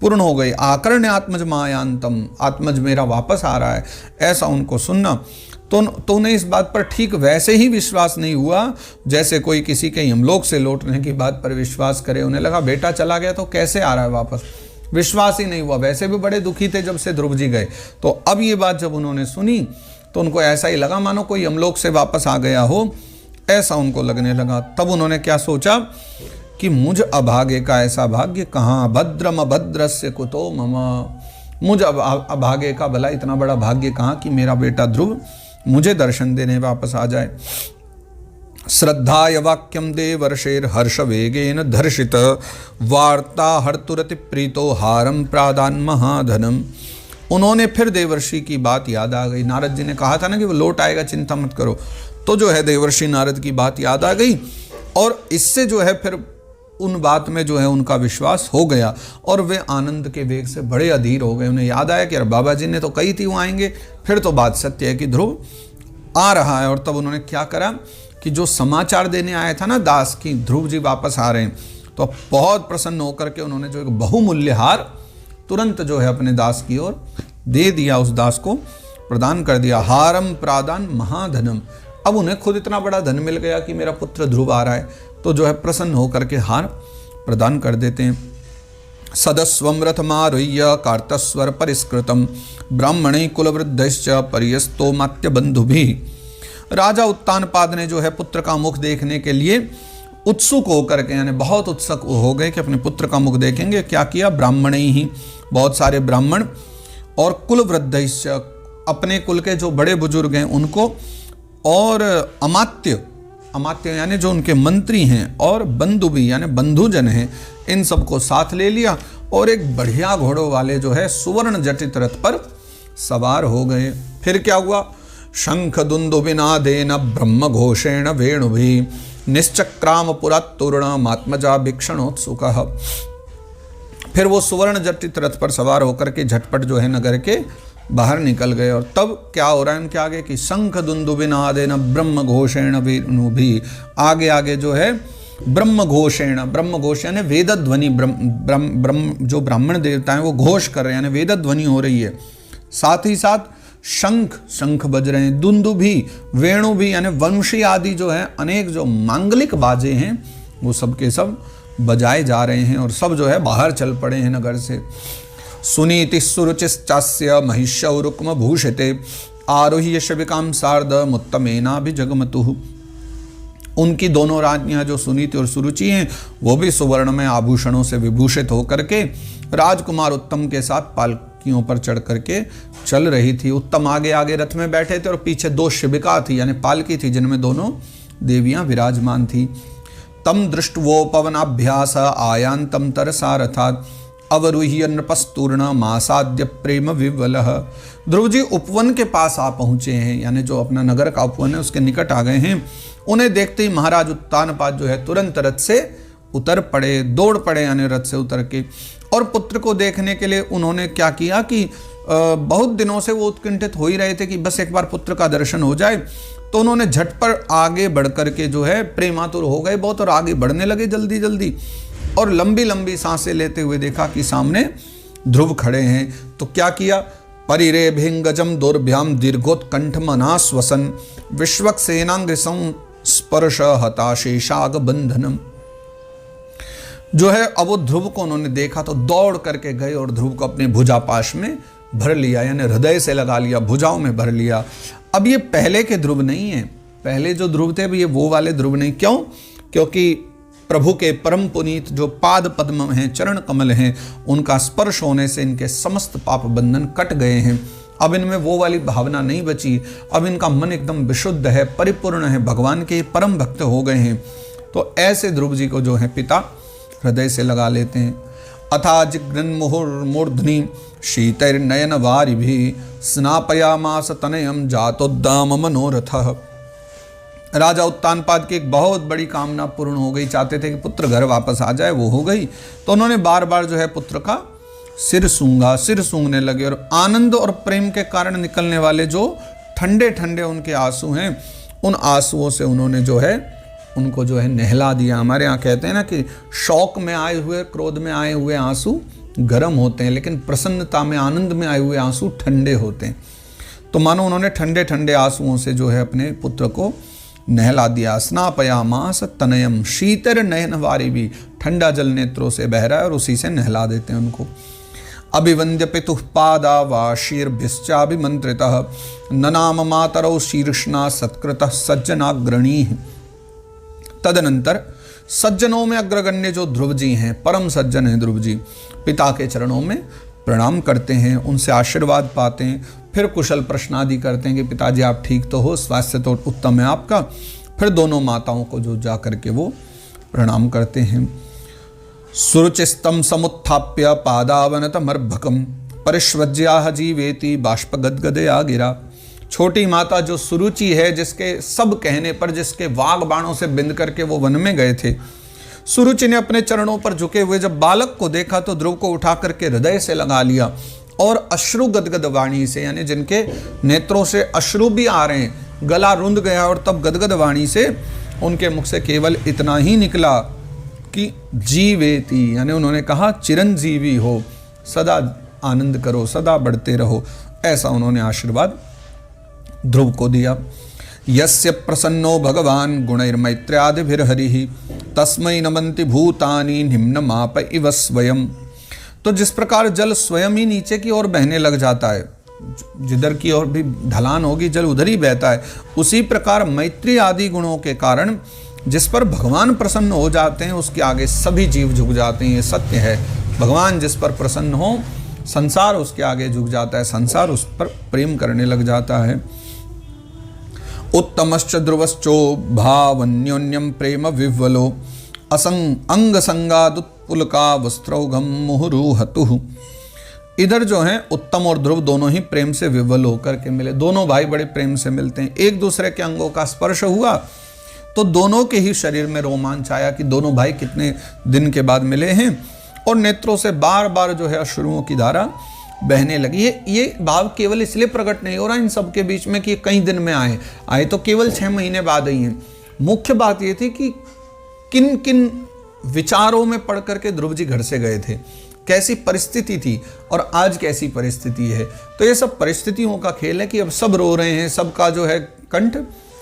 पूर्ण हो गई, आकर्ण्य आत्मज मायांतम, आत्मज मेरा वापस आ रहा है, ऐसा उनको सुनना तो उन्हें इस बात पर ठीक वैसे ही विश्वास नहीं हुआ जैसे कोई किसी के यमलोक से लौटने की बात पर विश्वास करे। उन्हें लगा बेटा चला गया तो कैसे आ रहा है वापस, विश्वास ही नहीं हुआ। वैसे भी बड़े दुखी थे जब से ध्रुव जी गए, तो अब ये बात जब उन्होंने सुनी तो उनको ऐसा ही लगा मानो कोई यमलोक से वापस आ गया हो, ऐसा उनको लगने लगा। तब उन्होंने क्या सोचा कि मुझ अभागे का ऐसा भाग्य कहाँ, भद्रम अभद्रस्य कुतो मम, मुझ अभागे का भला इतना बड़ा भाग्य कहाँ कि मेरा बेटा ध्रुव मुझे दर्शन देने वापस आ जाए। श्रद्धाय वाक्यम देवर्षेर हर्ष वेगेन धर्षित वार्ता हर्तुरति प्रीतो हारम प्रादान महाधनम। उन्होंने फिर देवर्षि की बात याद आ गई। नारद जी ने कहा था ना कि वो लौट आएगा, चिंता मत करो, तो जो है देवर्षि नारद की बात याद आ गई और इससे जो है फिर उन बात में जो है उनका विश्वास हो गया और वे आनंद के वेग से बड़े अधीर हो गए। उन्हें याद आया कि अरे बाबा जी ने तो कही थी वो आएंगे, फिर तो बात सत्य है कि ध्रुव आ रहा है। और तब उन्होंने क्या करा कि जो समाचार देने आया था ना दास की ध्रुव जी वापस आ रहे हैं, तो बहुत प्रसन्न होकर के उन्होंने जो एक बहुमूल्य हार तुरंत जो है अपने दास की ओर दे दिया, उस दास को प्रदान कर दिया। हारम प्रादान महाधनम। अब उन्हें खुद इतना बड़ा धन मिल गया कि मेरा पुत्र ध्रुव आ रहा है, तो जो है प्रसन्न होकर के हार प्रदान कर देते हैं। सदस्वम रथमारुह्य कार्तस्वर परिष्कृतम ब्राह्मणे कुलवृद्धश्च परियस्तो मात्य बंधुभिः। राजा उत्तानपाद ने जो है पुत्र का मुख देखने के लिए उत्सुक होकर के, यानी बहुत उत्सुक हो गए कि अपने पुत्र का मुख देखेंगे। क्या किया? ब्राह्मणे ही, बहुत सारे ब्राह्मण और कुलवृद्धश्च, अपने कुल के जो बड़े बुजुर्ग हैं उनको, और अमात्य, अमात्य यानी जो उनके मंत्री हैं, और बंधु भी यानी बंधुजन हैं, इन सबको साथ ले लिया और एक बढ़िया घोड़ों वाले जो है सुवर्ण जटित रथ पर सवार हो गए। फिर क्या हुआ? शंख दुंदुभिनादेन ब्रह्म घोषेण वेणुभिः निश्चक्राम पुरात्तूर्णमात्मजा भिक्षणोत्सुकः। फिर वो सुवर्ण जटित रथ पर सवार होकर के झटपट जो है नगर के बाहर निकल गए। और तब क्या हो रहा है उनके आगे कि शंख दुंदुभिनादेन ब्रह्म घोषेण वेणुभिः, आगे आगे जो है ब्रह्म घोषेण, ब्रह्म घोष यानी वेद ध्वनि, ब्रह्म जो ब्राह्मण देवता हैं वो घोष कर रहे हैं, यानी वेद ध्वनि हो रही है। साथ ही साथ शंख बज रहे हैं, दुंदु भी, वेणु भी, यानी वंशी आदि जो है अनेक जो मांगलिक बाजे हैं वो सब के सब बजाए जा रहे हैं और सब जो है बाहर चल पड़े हैं नगर से। सुनीति सुरुचिश्चास्य महिष्यौ रुक्म भूषिते आरोह्य शबिकाम सार्धम उत्तमेनाभिजगमतुः। उनकी दोनों राज्ञियां जो सुनीति और सुरुचि हैं वो भी सुवर्ण में आभूषणों से विभूषित होकर के राजकुमार उत्तम के साथ पालकियों पर चढ़ करके चल रही थी। उत्तम आगे आगे रथ में बैठे थे और पीछे 2 शिबिका थी यानी पालकी थी जिनमें दोनों देवियां विराजमान थी। तम दृष्टवोपवनाभ्यास आयांतम तरसा रथात् अवरुह्य नृपस्तूर्ण मासाद्य प्रेम विवलः। ध्रुव जी उपवन के पास आ पहुंचे हैं यानी जो अपना नगर का उपवन है उसके निकट आ गए हैं। उन्हें देखते ही महाराज उत्तानपाद जो है तुरंत रथ से उतर पड़े, दौड़ पड़े यानी रथ से उतर के। और पुत्र को देखने के लिए उन्होंने क्या किया कि बहुत दिनों से वो उत्कंठित हो ही रहे थे कि बस एक बार पुत्र का दर्शन हो जाए, तो उन्होंने झटपट आगे बढ़ करके जो है प्रेमातुर हो गए बहुत और आगे बढ़ने लगे जल्दी जल्दी, और लंबी लंबी सांसें लेते हुए देखा कि सामने ध्रुव खड़े हैं। तो क्या किया, परिरेभिंगजम दुर्भ्याम दीर्घोत्कंठ मनास्वसन विश्वक्सेनांग स्पर्श हताशेषाग बंधनम। जो है अब वो ध्रुव को उन्होंने देखा तो दौड़ करके गए और ध्रुव को अपने भुजा पाश में भर लिया यानी हृदय से लगा लिया, भुजाओं में भर लिया। अब ये पहले के ध्रुव नहीं है, पहले जो ध्रुव थे ये वो वाले ध्रुव नहीं। क्यों? क्योंकि प्रभु के परम पुनीत जो पाद पद्म हैं, चरण कमल हैं, उनका स्पर्श होने से इनके समस्त पाप बंधन कट गए हैं। अब इनमें वो वाली भावना नहीं बची, अब इनका मन एकदम विशुद्ध है, परिपूर्ण है, भगवान के परम भक्त हो गए हैं। तो ऐसे ध्रुव जी को जो है पिता हृदय से लगा लेते हैं। अथा जिग्रन मुहुर्मूर्धनि शीतैर्नयन वारिभिः स्नापयामास तनयम जातोद्दाम मनोरथः। राजा उत्तानपाद की एक बहुत बड़ी कामना पूर्ण हो गई, चाहते थे कि पुत्र घर वापस आ जाए, वो हो गई। तो उन्होंने बार बार जो है पुत्र का सिर सूंघने लगे और आनंद और प्रेम के कारण निकलने वाले जो ठंडे ठंडे उनके आंसू हैं, उन आंसुओं से उन्होंने जो है उनको जो है नहला दिया। हमारे यहाँ कहते हैं ना कि शौक में आए हुए, क्रोध में आए हुए आंसू गर्म होते हैं, लेकिन प्रसन्नता में, आनंद में आए हुए आंसू ठंडे होते हैं। तो मानो उन्होंने ठंडे ठंडे आंसुओं से जो है अपने पुत्र को नहला दिया। स्नापयामास तनयम शीतर नयन वारी भी, ठंडा जल नेत्रों से बह रहा है और उसी से नहला देते हैं उनको। अभिवंद्य पितुः पादा वा शीर्भिश्चाभिमंत्रितः ननाम मातरौ शीर्ष्णा सत्कृतः सज्जनाग्रणी। तदनंतर सज्जनों में अग्रगण्य जो ध्रुव जी हैं, परम सज्जन हैं ध्रुव जी, पिता के चरणों में प्रणाम करते हैं, उनसे आशीर्वाद पाते हैं, फिर कुशल प्रश्न आदि करते हैं कि पिताजी आप ठीक तो हो, स्वास्थ्य तो उत्तम है आपका। फिर दोनों माताओं को जो जा करके वो प्रणाम करते हैं। सुरुचिस्तम समुत्थाप्य पादावनतमर्भकम परिष्वज्याह जीवेति बाष्प गदगदया गिरा। छोटी माता जो सुरुचि है, जिसके सब कहने पर, जिसके वाग बाणों से बिंद करके वो वन में गए थे, सुरुचि ने अपने चरणों पर झुके हुए जब बालक को देखा तो ध्रुव को उठा करके हृदय से लगा लिया और अश्रु गदगद वाणी से, यानी जिनके नेत्रों से अश्रु भी आ रहे हैं, गला रुंध गया और तब गदगद वाणी से उनके मुख से केवल इतना ही निकला कि जीवेति, यानी उन्होंने कहा चिरंजीवी हो, सदा आनंद करो, सदा बढ़ते रहो, ऐसा उन्होंने आशीर्वाद ध्रुव को दिया। यस्य प्रसन्नो भगवान गुणैर्मैत्र्यादिभिर्हरिः तस्मै नमन्ति भूतानि निम्नमाप इव स्वयं। तो जिस प्रकार जल स्वयं ही नीचे की ओर बहने लग जाता है, जिधर की ओर भी ढलान होगी जल उधर ही बहता है, उसी प्रकार मैत्री आदि गुणों के कारण जिस पर भगवान प्रसन्न हो जाते हैं उसके आगे सभी जीव झुक जाते हैं। ये सत्य है, भगवान जिस पर प्रसन्न हो संसार उसके आगे झुक जाता है, संसार उस पर प्रेम करने लग जाता है। उत्तमश्च ध्रुवश्चो भावन्योन्यम प्रेम विह्वलो असंग अंग संगादुत्पुलका वस्त्रौघम मुहुरुहतुः। इधर जो है उत्तम और ध्रुव दोनों ही प्रेम से विह्वल होकर के मिले, दोनों भाई बड़े प्रेम से मिलते हैं। एक दूसरे के अंगों का स्पर्श हुआ तो दोनों के ही शरीर में रोमांच आया कि दोनों भाई कितने दिन के बाद मिले हैं, और नेत्रों से बार बार जो है अश्रुओं की धारा बहने लगी। ये भाव केवल इसलिए प्रकट नहीं हो रहा इन सब के बीच में कि कई दिन में आए तो केवल 6 महीने बाद ही हैं। मुख्य बात ये थी कि किन किन विचारों में पढ़ करके ध्रुव जी घर से गए थे, कैसी परिस्थिति थी और आज कैसी परिस्थिति है। तो ये सब परिस्थितियों का खेल है कि अब सब रो रहे हैं, सबका जो है कंठ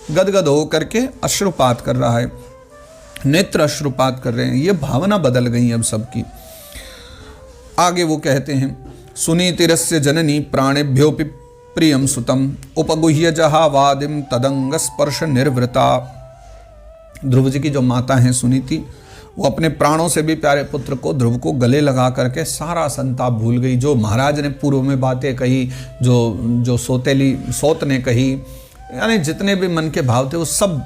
गदगद हो करके अश्रुपात कर रहा है, नेत्र अश्रुपात कर रहे हैं, ये भावना बदल गई अब सबकी। आगे वो कहते हैं सुनीतिरस्य जननी प्राणेभ्योऽपि प्रियम सुतम उपगुह्य जहावादिम तदंग स्पर्श निर्वृता। ध्रुव जी की जो माता हैं सुनीति, वो अपने प्राणों से भी प्यारे पुत्र को ध्रुव को गले लगा करके सारा संताप भूल गई। जो महाराज ने पूर्व में बातें कही, जो सोत ने कही, यानी जितने भी मन के भाव थे वो सब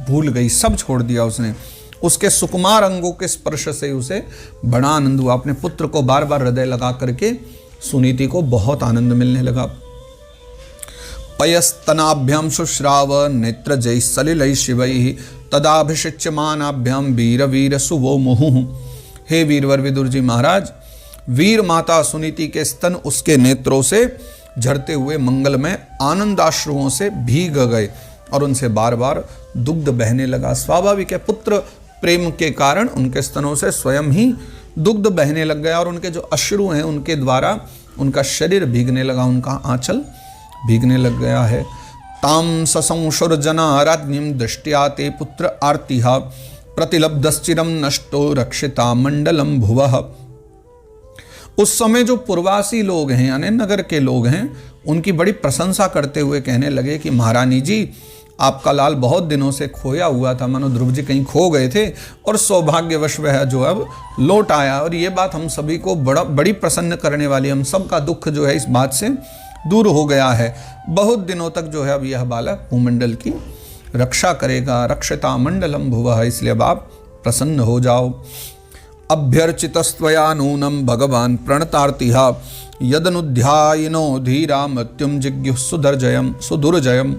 भूल गई, सब छोड़ दिया उसने। उसके सुकुमार अंगों के स्पर्श से उसे बड़ा आनंद हुआ। अपने पुत्र को बार बार हृदय लगा करके सुनीति को बहुत आनंद मिलने लगा। पयस्तनाभ्याम शुश्राव नेत्र जय सलिल शिवैः तदाभिषिच्यमानाभ्याम वीर वीर सुवो मुहुः। हे वीरवर विदुर जी महाराज, वीर माता सुनीति के स्तन उसके नेत्रों से झरते हुए मंगलमय आनंदाश्रुओं से भीग गए और उनसे बार बार दुग्ध बहने लगा। स्वाभाविक है, पुत्र प्रेम के कारण उनके स्तनों से स्वयं ही दुग्ध बहने लग गया और उनके जो अश्रु हैं उनके द्वारा उनका शरीर भीगने लगा, उनका आंचल भीगने लग गया है। ताम ससंशुरजना राज्ञिं दृष्ट्या ते पुत्र आर्तिहा प्रतिलब्धश्चिरम नष्टो रक्षिता मंडलम भुवः। उस समय जो पूर्वासी लोग हैं यानी नगर के लोग हैं, उनकी बड़ी प्रशंसा करते हुए कहने लगे कि महारानी जी, आपका लाल बहुत दिनों से खोया हुआ था, मानो ध्रुव जी कहीं खो गए थे और सौभाग्यवश वह जो अब लौट आया। और ये बात हम सभी को बड़ी प्रसन्न करने वाली, हम सबका दुख जो है इस बात से दूर हो गया है। बहुत दिनों तक जो है अब यह बालक भूमंडल की रक्षा करेगा। रक्षिता मंडलम भुवः, इसलिए अब आप प्रसन्न हो जाओ। अभ्यर्चितस्त्वया नूनम भगवान प्रणतार्तिहा यदनुध्यायिनो धीरा मृत्युम जिज्ञुः सुदुर्जयम।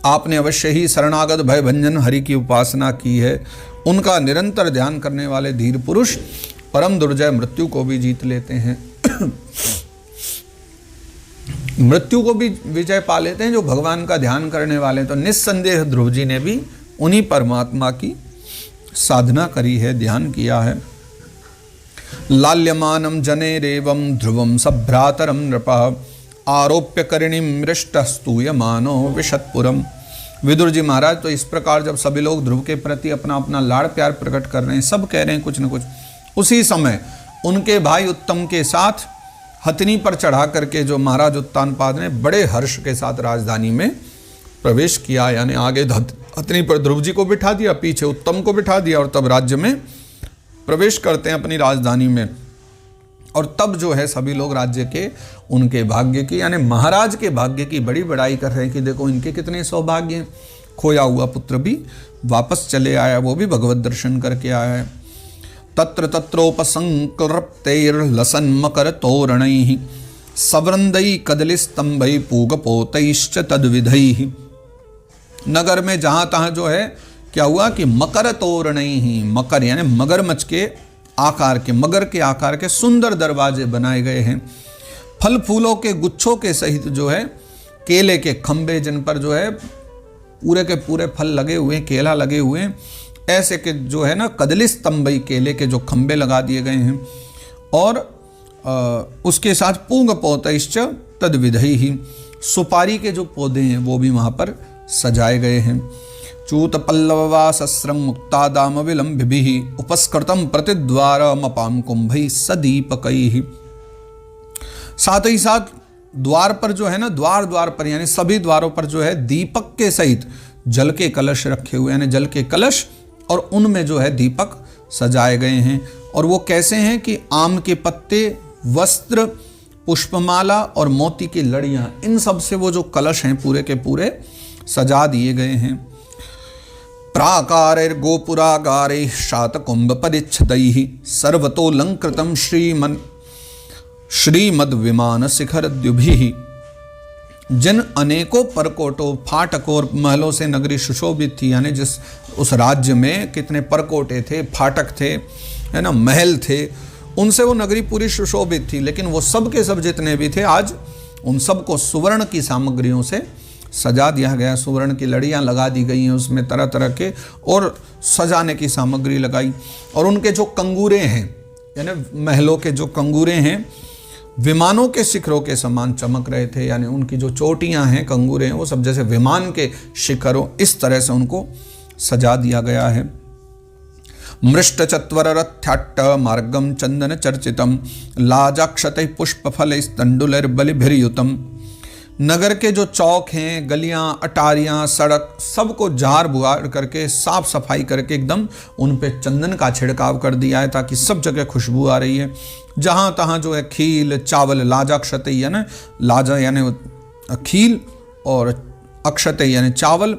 आपने अवश्य ही शरणागत भयभंजन हरि की उपासना की है। उनका निरंतर ध्यान करने वाले धीर पुरुष परम दुर्जय मृत्यु को भी जीत लेते हैं। मृत्यु को भी विजय पा लेते हैं जो भगवान का ध्यान करने वाले। तो निस्संदेह ध्रुव जी ने भी उन्हीं परमात्मा की साधना करी है, ध्यान किया है। लाल्यमानम जनेरेवम ध्रुवम सभ्रातरम नृपः आरोप्य करिणीं मृष्टस्तूयमानो विशतपुरम। विदुर जी महाराज, तो इस प्रकार जब सभी लोग ध्रुव के प्रति अपना अपना लाड़ प्यार प्रकट कर रहे हैं, सब कह रहे हैं कुछ न कुछ, उसी समय उनके भाई उत्तम के साथ हथनी पर चढ़ा करके जो महाराज उत्तानपाद ने बड़े हर्ष के साथ राजधानी में प्रवेश किया। यानी आगे हथनी पर ध्रुव जी को बिठा दिया, पीछे उत्तम को बिठा दिया और तब राज्य में प्रवेश करते हैं अपनी राजधानी में। और तब जो है सभी लोग राज्य के उनके भाग्य की यानी महाराज के भाग्य की बड़ी बड़ाई कर रहे हैं कि देखो इनके कितने सौभाग्य हैं। खोया हुआ पुत्र भी वापस चले आया, वो भी भगवत दर्शन करके आया है। तत्र तत्रोपसंक्लृप्तैर्लसन् मकर तोरणैः सवृन्दै कदलीस्तंभै पूगपोतैश्च तद्विधैः। नगर में जहाँ तहाँ जो है क्या हुआ कि मकर तोरणैः, मकर यानी मगरमच्छ के आकार के, मगर के आकार के सुंदर दरवाजे बनाए गए हैं। फल फूलों के गुच्छों के सहित जो है केले के खंबे, जिन पर जो है पूरे के पूरे फल लगे हुए हैं, केला लगे हुए हैं, ऐसे के जो है ना कदली स्तंभई केले के जो खंबे लगा दिए गए हैं। और उसके साथ पूंग पौतैश्च तद्विधैः, सुपारी के जो पौधे हैं वो भी वहाँ पर सजाए गए हैं। चूत पल्लववासस्रं मुक्तादाम विलंबिभिः उपस्कृतं प्रतिद्वारमपां कुंभैः सदीपकैः। साथ ही साथ द्वार पर जो है ना, द्वार पर यानी सभी द्वारों पर जो है दीपक के सहित जल के कलश रखे हुए, यानी जल के कलश और उनमें जो है दीपक सजाए गए हैं। और वो कैसे हैं कि आम के पत्ते, वस्त्र, पुष्पमाला और मोती की लड़ियां, इन सब से वो जो कलश हैं पूरे के पूरे सजा दिए गए हैं। प्राकारैर्गोपुरागारैः शातकुम्भपरिच्छदैः सर्वतोऽलङ्कृतं श्रीमद्विमानशिखरद्युभिः। जिन अनेकों परकोटों, फाटकों और महलों से नगरी सुशोभित थी, यानी जिस उस राज्य में कितने परकोटे थे, फाटक थे, है ना, महल थे, उनसे वो नगरी पूरी सुशोभित थी। लेकिन वो सब के सब जितने भी थे आज उन सबको सुवर्ण की सामग्रियों से सजा दिया गया। सुवर्ण की लड़ियां लगा दी गई हैं, उसमें तरह तरह के और सजाने की सामग्री लगाई। और उनके जो कंगूरे हैं, यानी महलों के जो कंगूरे हैं, विमानों के शिखरों के समान चमक रहे थे। यानी उनकी जो चोटियां हैं, कंगूरे हैं, वो सब जैसे विमान के शिखरों, इस तरह से उनको सजा दिया गया है। मृष्ट चत्वर रथ्याट्ट मार्गम चंदन चर्चितम लाजाक्षतैः पुष्पफलैस्तण्डुलैर्बलिभिर्युतम् नगर के जो चौक हैं, गलियां, अटारियां, सड़क, सबको जार बुआर करके साफ सफाई करके एकदम उन पे चंदन का छिड़काव कर दिया है ताकि सब जगह खुशबू आ रही है। जहाँ तहाँ जो है खील, चावल, लाजा क्षते यानी लाजा यानी खील और अक्षते यानी चावल,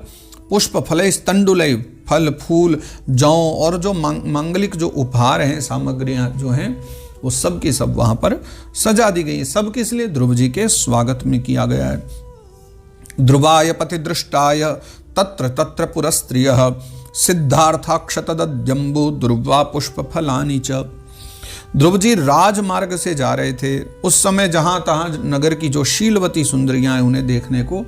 पुष्प फले तंडुलय फल फूल, जौ और जो मांगलिक जो उपहार हैं, सामग्रियाँ जो हैं, वो सब की सब वहाँ पर सजा दी गई। सब किस लिए? ध्रुव जी के स्वागत में किया गया है। ध्रुवाय पतिदृष्टाय तत्र तत्र पुरस्त्रियः सिद्धार्थाक्षतदद्यम्बु ध्रुवा पुष्प फलानि च। ध्रुव जी राजमार्ग से जा रहे थे। उस समय जहाँ तहाँ नगर की जो शीलवती सुंदरियाँ हैं उन्हें देखने को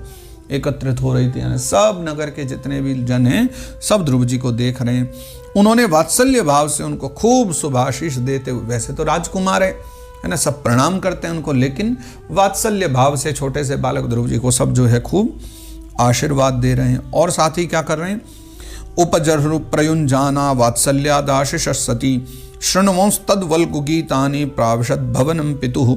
एकत्रित हो रही थी। यानी सब नगर के जितने भी जन हैं सब ध्रुव जी को देख रहे हैं। उन्होंने वात्सल्य भाव से उनको खूब शुभाशीष देते हुए, वैसे तो राजकुमार है ना, सब प्रणाम करते हैं उनको, लेकिन वात्सल्य भाव से छोटे से बालक ध्रुव जी को सब जो है खूब आशीर्वाद दे रहे हैं। और साथ ही क्या कर रहे हैं? उपजरु प्रयुंजाना वात्सल्यादाशिष सती शृण्वंस तद्वल्गु गीतानि प्राविशद भवनम पितुः।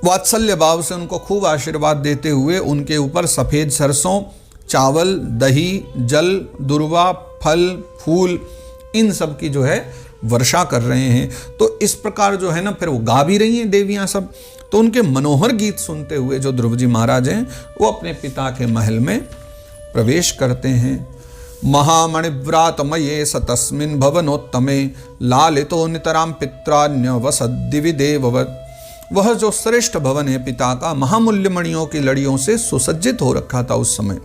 वात्सल्य भाव से उनको खूब आशीर्वाद देते हुए उनके ऊपर सफेद सरसों, चावल, दही, जल, दुर्वा, फल, फूल, इन सब की जो है वर्षा कर रहे हैं। तो इस प्रकार जो है ना, फिर वो गा भी रही हैं देवियां सब। तो उनके मनोहर गीत सुनते हुए जो ध्रुव जी महाराज हैं वो अपने पिता के महल में प्रवेश करते हैं। महामणिव्रातमये सतस्मिन् भवनोत्तमे लालितो नितराम पित्रान्य वसद्दिवि देववत्। वह जो श्रेष्ठ भवन है पिता का, महामूल्य मणियों की लड़ियों से सुसज्जित हो रखा था उस समय।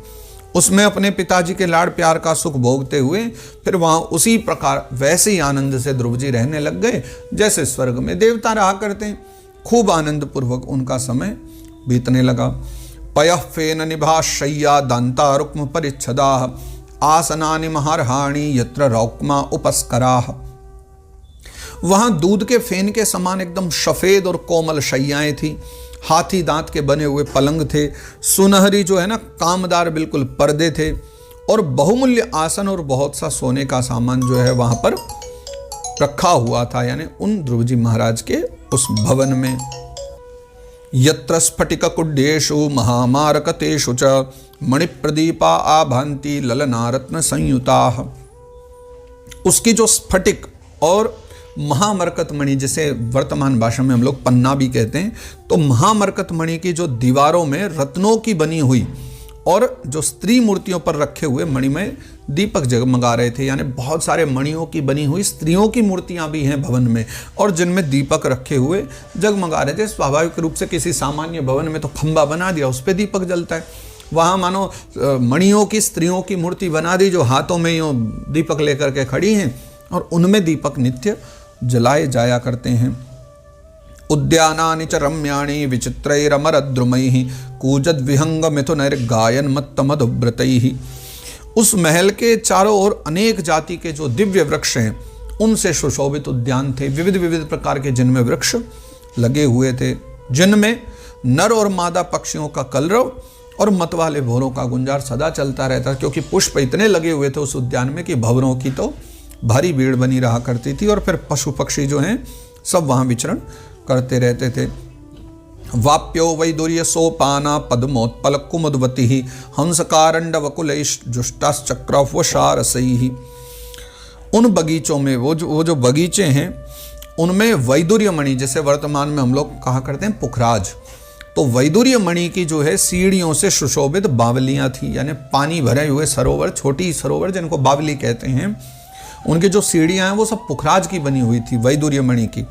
उसमें अपने पिताजी के लाड़ प्यार का सुख भोगते हुए फिर वहाँ उसी प्रकार वैसे ही आनंद से ध्रुव जी रहने लग गए जैसे स्वर्ग में देवता रहा करते हैं। खूब आनंद पूर्वक उनका समय बीतने लगा। पयः फेन निभा शय्या दांता रुक्म परिच्छदाः आसनानि महारहाणि यत्र रौक्मा उपस्कराः। वहां दूध के फेन के समान एकदम सफेद और कोमल शैयाएं थी। हाथी दांत के बने हुए पलंग थे। सुनहरी जो है ना कामदार बिल्कुल पर्दे थे और बहुमूल्य आसन और बहुत सा सोने का सामान जो है वहां पर रखा हुआ था, यानी उन ध्रुव जी महाराज के उस भवन में। यत्र स्फटिक कुड्येषु महामारकतेषु च मणिप्रदीपा आभान्ति ललना रत्न संयुताः। उसकी जो स्फटिक और महामरकत मणि, जिसे वर्तमान भाषा में हम लोग पन्ना भी कहते हैं, तो महामरकत मणि की जो दीवारों में रत्नों की बनी हुई और जो स्त्री मूर्तियों पर रखे हुए मणिमय दीपक जगमगा रहे थे। यानी बहुत सारे मणियों की बनी हुई स्त्रियों की मूर्तियां भी हैं भवन में और जिनमें दीपक रखे हुए जगमगा रहे थे। स्वाभाविक रूप से किसी सामान्य भवन में तो खंबा बना दिया, उस पर दीपक जलता है। वहाँ मानो मणियों की स्त्रियों की मूर्ति बना दी जो हाथों में यूँ दीपक लेकर के खड़ी हैं और उनमें दीपक नित्य जलाए जाया करते हैं। उद्यानानि च रम्याणि विचित्रैरमरद्रुमैः कूजद विहंग मिथुनैर्गायन मत्तमधुव्रतैः। उस महल के चारों ओर अनेक जाति के जो दिव्य वृक्ष हैं उनसे सुशोभित उद्यान थे। विविध विविध प्रकार के जिनमें वृक्ष लगे हुए थे, जिनमें नर और मादा पक्षियों का कलरव और मतवाले भौरों का गुंजार सदा चलता रहता, क्योंकि पुष्प इतने लगे हुए थे उस उद्यान में कि भंवरों की तो भारी भीड़ बनी रहा करती थी। और फिर पशु पक्षी जो हैं सब वहाँ विचरण करते रहते थे। वाप्यो वैदुर्य सोपाना पद्मोत्पल कुमुदवती हंसकारंड वकुलैश्जुष्टाश्चक्रवशारसैः। उन बगीचों में वो जो बगीचे हैं उनमें वैदुर्य मणि, जैसे वर्तमान में हम लोग कहा करते हैं पुखराज, तो वैदुर्य मणि की जो है सीढ़ियों से सुशोभित बावलियाँ थी, यानी पानी भरे हुए सरोवर, छोटी सरोवर जिनको बावली कहते हैं, उनकी जो सीढ़ियाँ हैं वो सब पुखराज की बनी हुई थी, वैदुर्य मणि की,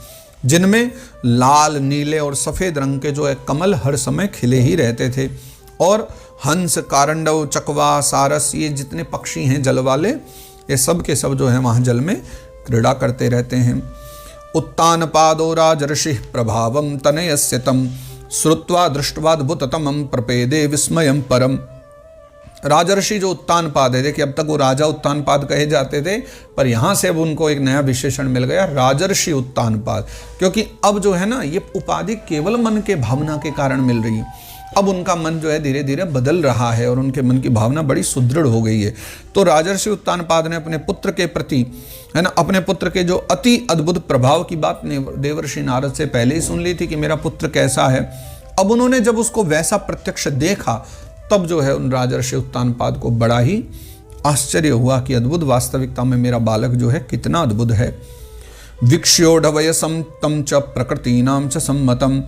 जिनमें लाल, नीले और सफ़ेद रंग के जो है कमल हर समय खिले ही रहते थे। और हंस, कारंडव, चकवा, सारस, ये जितने पक्षी हैं जल वाले, ये सब के सब जो है वहाँ जल में क्रीड़ा करते रहते हैं। उत्तान पादो राजर्षि प्रभावम तनयस्य तम श्रुत्वा दृष्ट्वाद्भुततमं प्रपेदे विस्मयं परम। राजर्षि जो उत्तानपाद है, देखिए अब तक वो राजा उत्तानपाद कहे जाते थे, पर यहाँ से अब उनको एक नया विशेषण मिल गया, राजर्षि उत्तानपाद, क्योंकि अब जो है ना ये उपाधि केवल मन के भावना के कारण मिल रही है। अब उनका मन जो है धीरे धीरे बदल रहा है और उनके मन की भावना बड़ी सुदृढ़ हो गई है। तो राजर्षि उत्तानपाद ने अपने पुत्र के प्रति, है ना, अपने पुत्र के जो अति अद्भुत प्रभाव की बात देवर्षि नारद से पहले ही सुन ली थी कि मेरा पुत्र कैसा है, अब उन्होंने जब उसको वैसा प्रत्यक्ष देखा तब जो है उन राजर्षि उत्तानपाद को बड़ा ही आश्चर्य हुआ कि अद्भुत, वास्तविकता में मेरा बालक जो है कितना अद्भुत है। वीक्ष्योढवयसं तं च प्रकृतीनां च सम्मतम्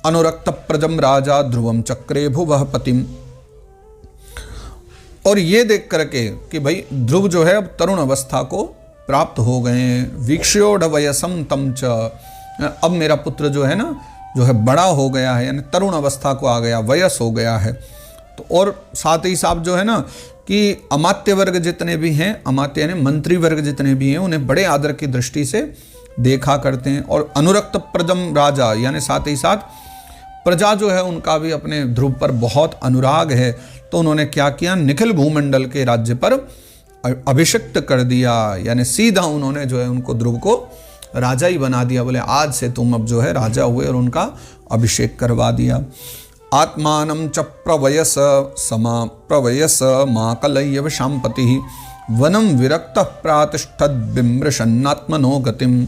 अनुरक्त प्रजम राजा ध्रुवम चक्रे भुवः पतिम। और ये देख करके कि भाई ध्रुव जो है अब तरुण अवस्था को प्राप्त हो गए हैं। वीक्ष्योढवयसं तं च, अब मेरा पुत्र जो है ना, जो है बड़ा हो गया है, यानी तरुण अवस्था को आ गया, वयस हो गया है। तो और साथ ही साथ जो है ना कि अमात्य वर्ग जितने भी हैं, अमात्य यानी मंत्री वर्ग जितने भी हैं, उन्हें बड़े आदर की दृष्टि से देखा करते हैं। और अनुरक्त प्रजम राजा, यानी साथ ही साथ प्रजा जो है उनका भी अपने ध्रुव पर बहुत अनुराग है। तो उन्होंने क्या किया, निखिल भूमंडल के राज्य पर अभिषिक्त कर दिया, यानी सीधा उन्होंने जो है उनको ध्रुव को राजा ही बना दिया। बोले आज से तुम अब जो है राजा हुए, और उनका अभिषेक करवा दिया। आत्मानं च प्रवयस समा प्रवयस माकलय्य विशाम्पति वनम विरक्त प्रातिष्ठद बिम्रशन्नात्मनो गतिम।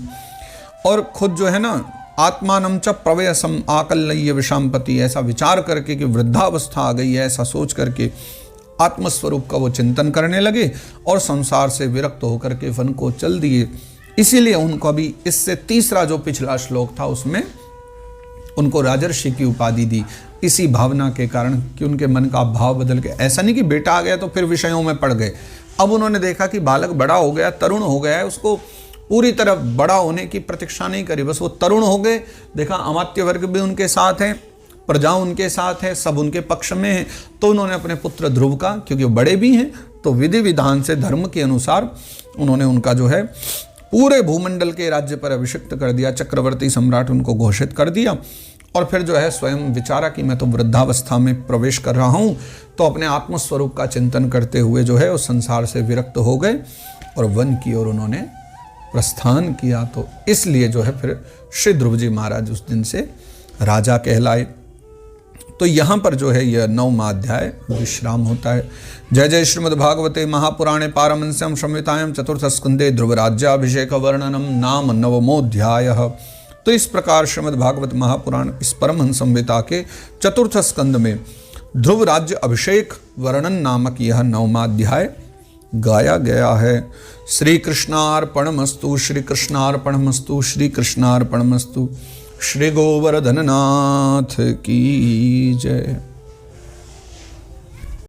और खुद जो है ना आत्मानं च प्रवयसम आकलय्य विशाम्पति, ऐसा विचार करके कि वृद्धावस्था आ गई है, ऐसा सोच करके आत्मस्वरूप का वो चिंतन करने लगे और संसार से विरक्त होकर के वन को चल दिए। इसीलिए उनको भी इससे तीसरा जो पिछला श्लोक था उसमें उनको राजर्षि की उपाधि दी, इसी भावना के कारण कि उनके मन का भाव बदल के, ऐसा नहीं कि बेटा आ गया तो फिर विषयों में पड़ गए। अब उन्होंने देखा कि बालक बड़ा हो गया, तरुण हो गया है, उसको पूरी तरह बड़ा होने की प्रतीक्षा नहीं करी, बस वो तरुण हो गए। देखा अमात्य वर्ग भी उनके साथ है, प्रजा उनके साथ है, सब उनके पक्ष में है। तो उन्होंने अपने पुत्र ध्रुव का, क्योंकि वो बड़े भी हैं, तो विधि विधान से धर्म के अनुसार उन्होंने उनका जो है पूरे भूमंडल के राज्य पर अभिषिक्त कर दिया, चक्रवर्ती सम्राट उनको घोषित कर दिया। और फिर जो है स्वयं विचारा कि मैं तो वृद्धावस्था में प्रवेश कर रहा हूँ, तो अपने आत्मस्वरूप का चिंतन करते हुए जो है उस संसार से विरक्त हो गए और वन की ओर उन्होंने प्रस्थान किया। तो इसलिए जो है फिर श्री ध्रुव जी महाराज उस दिन से राजा कहलाए। तो यहाँ पर जो है यह 9वां अध्याय विश्राम होता है। जय जय श्रीमद्भागवते महापुराणे पारमहंस्यां संहितायां चतुर्थ स्कंदे ध्रुवराज्याभिषेक वर्णनम नाम 9मोऽध्यायः। तो इस प्रकार श्रीमद्भागवत महापुराण इस परमहंस संहिता के चतुर्थ स्कंद में ध्रुव राज्य अभिषेक वर्णन नामक यह 9वां अध्याय गाया गया है। श्री कृष्णार्पणमस्तु, श्री कृष्णार्पणमस्तु, श्री कृष्णार्पणमस्तु। श्री गोवर्धननाथ की जय।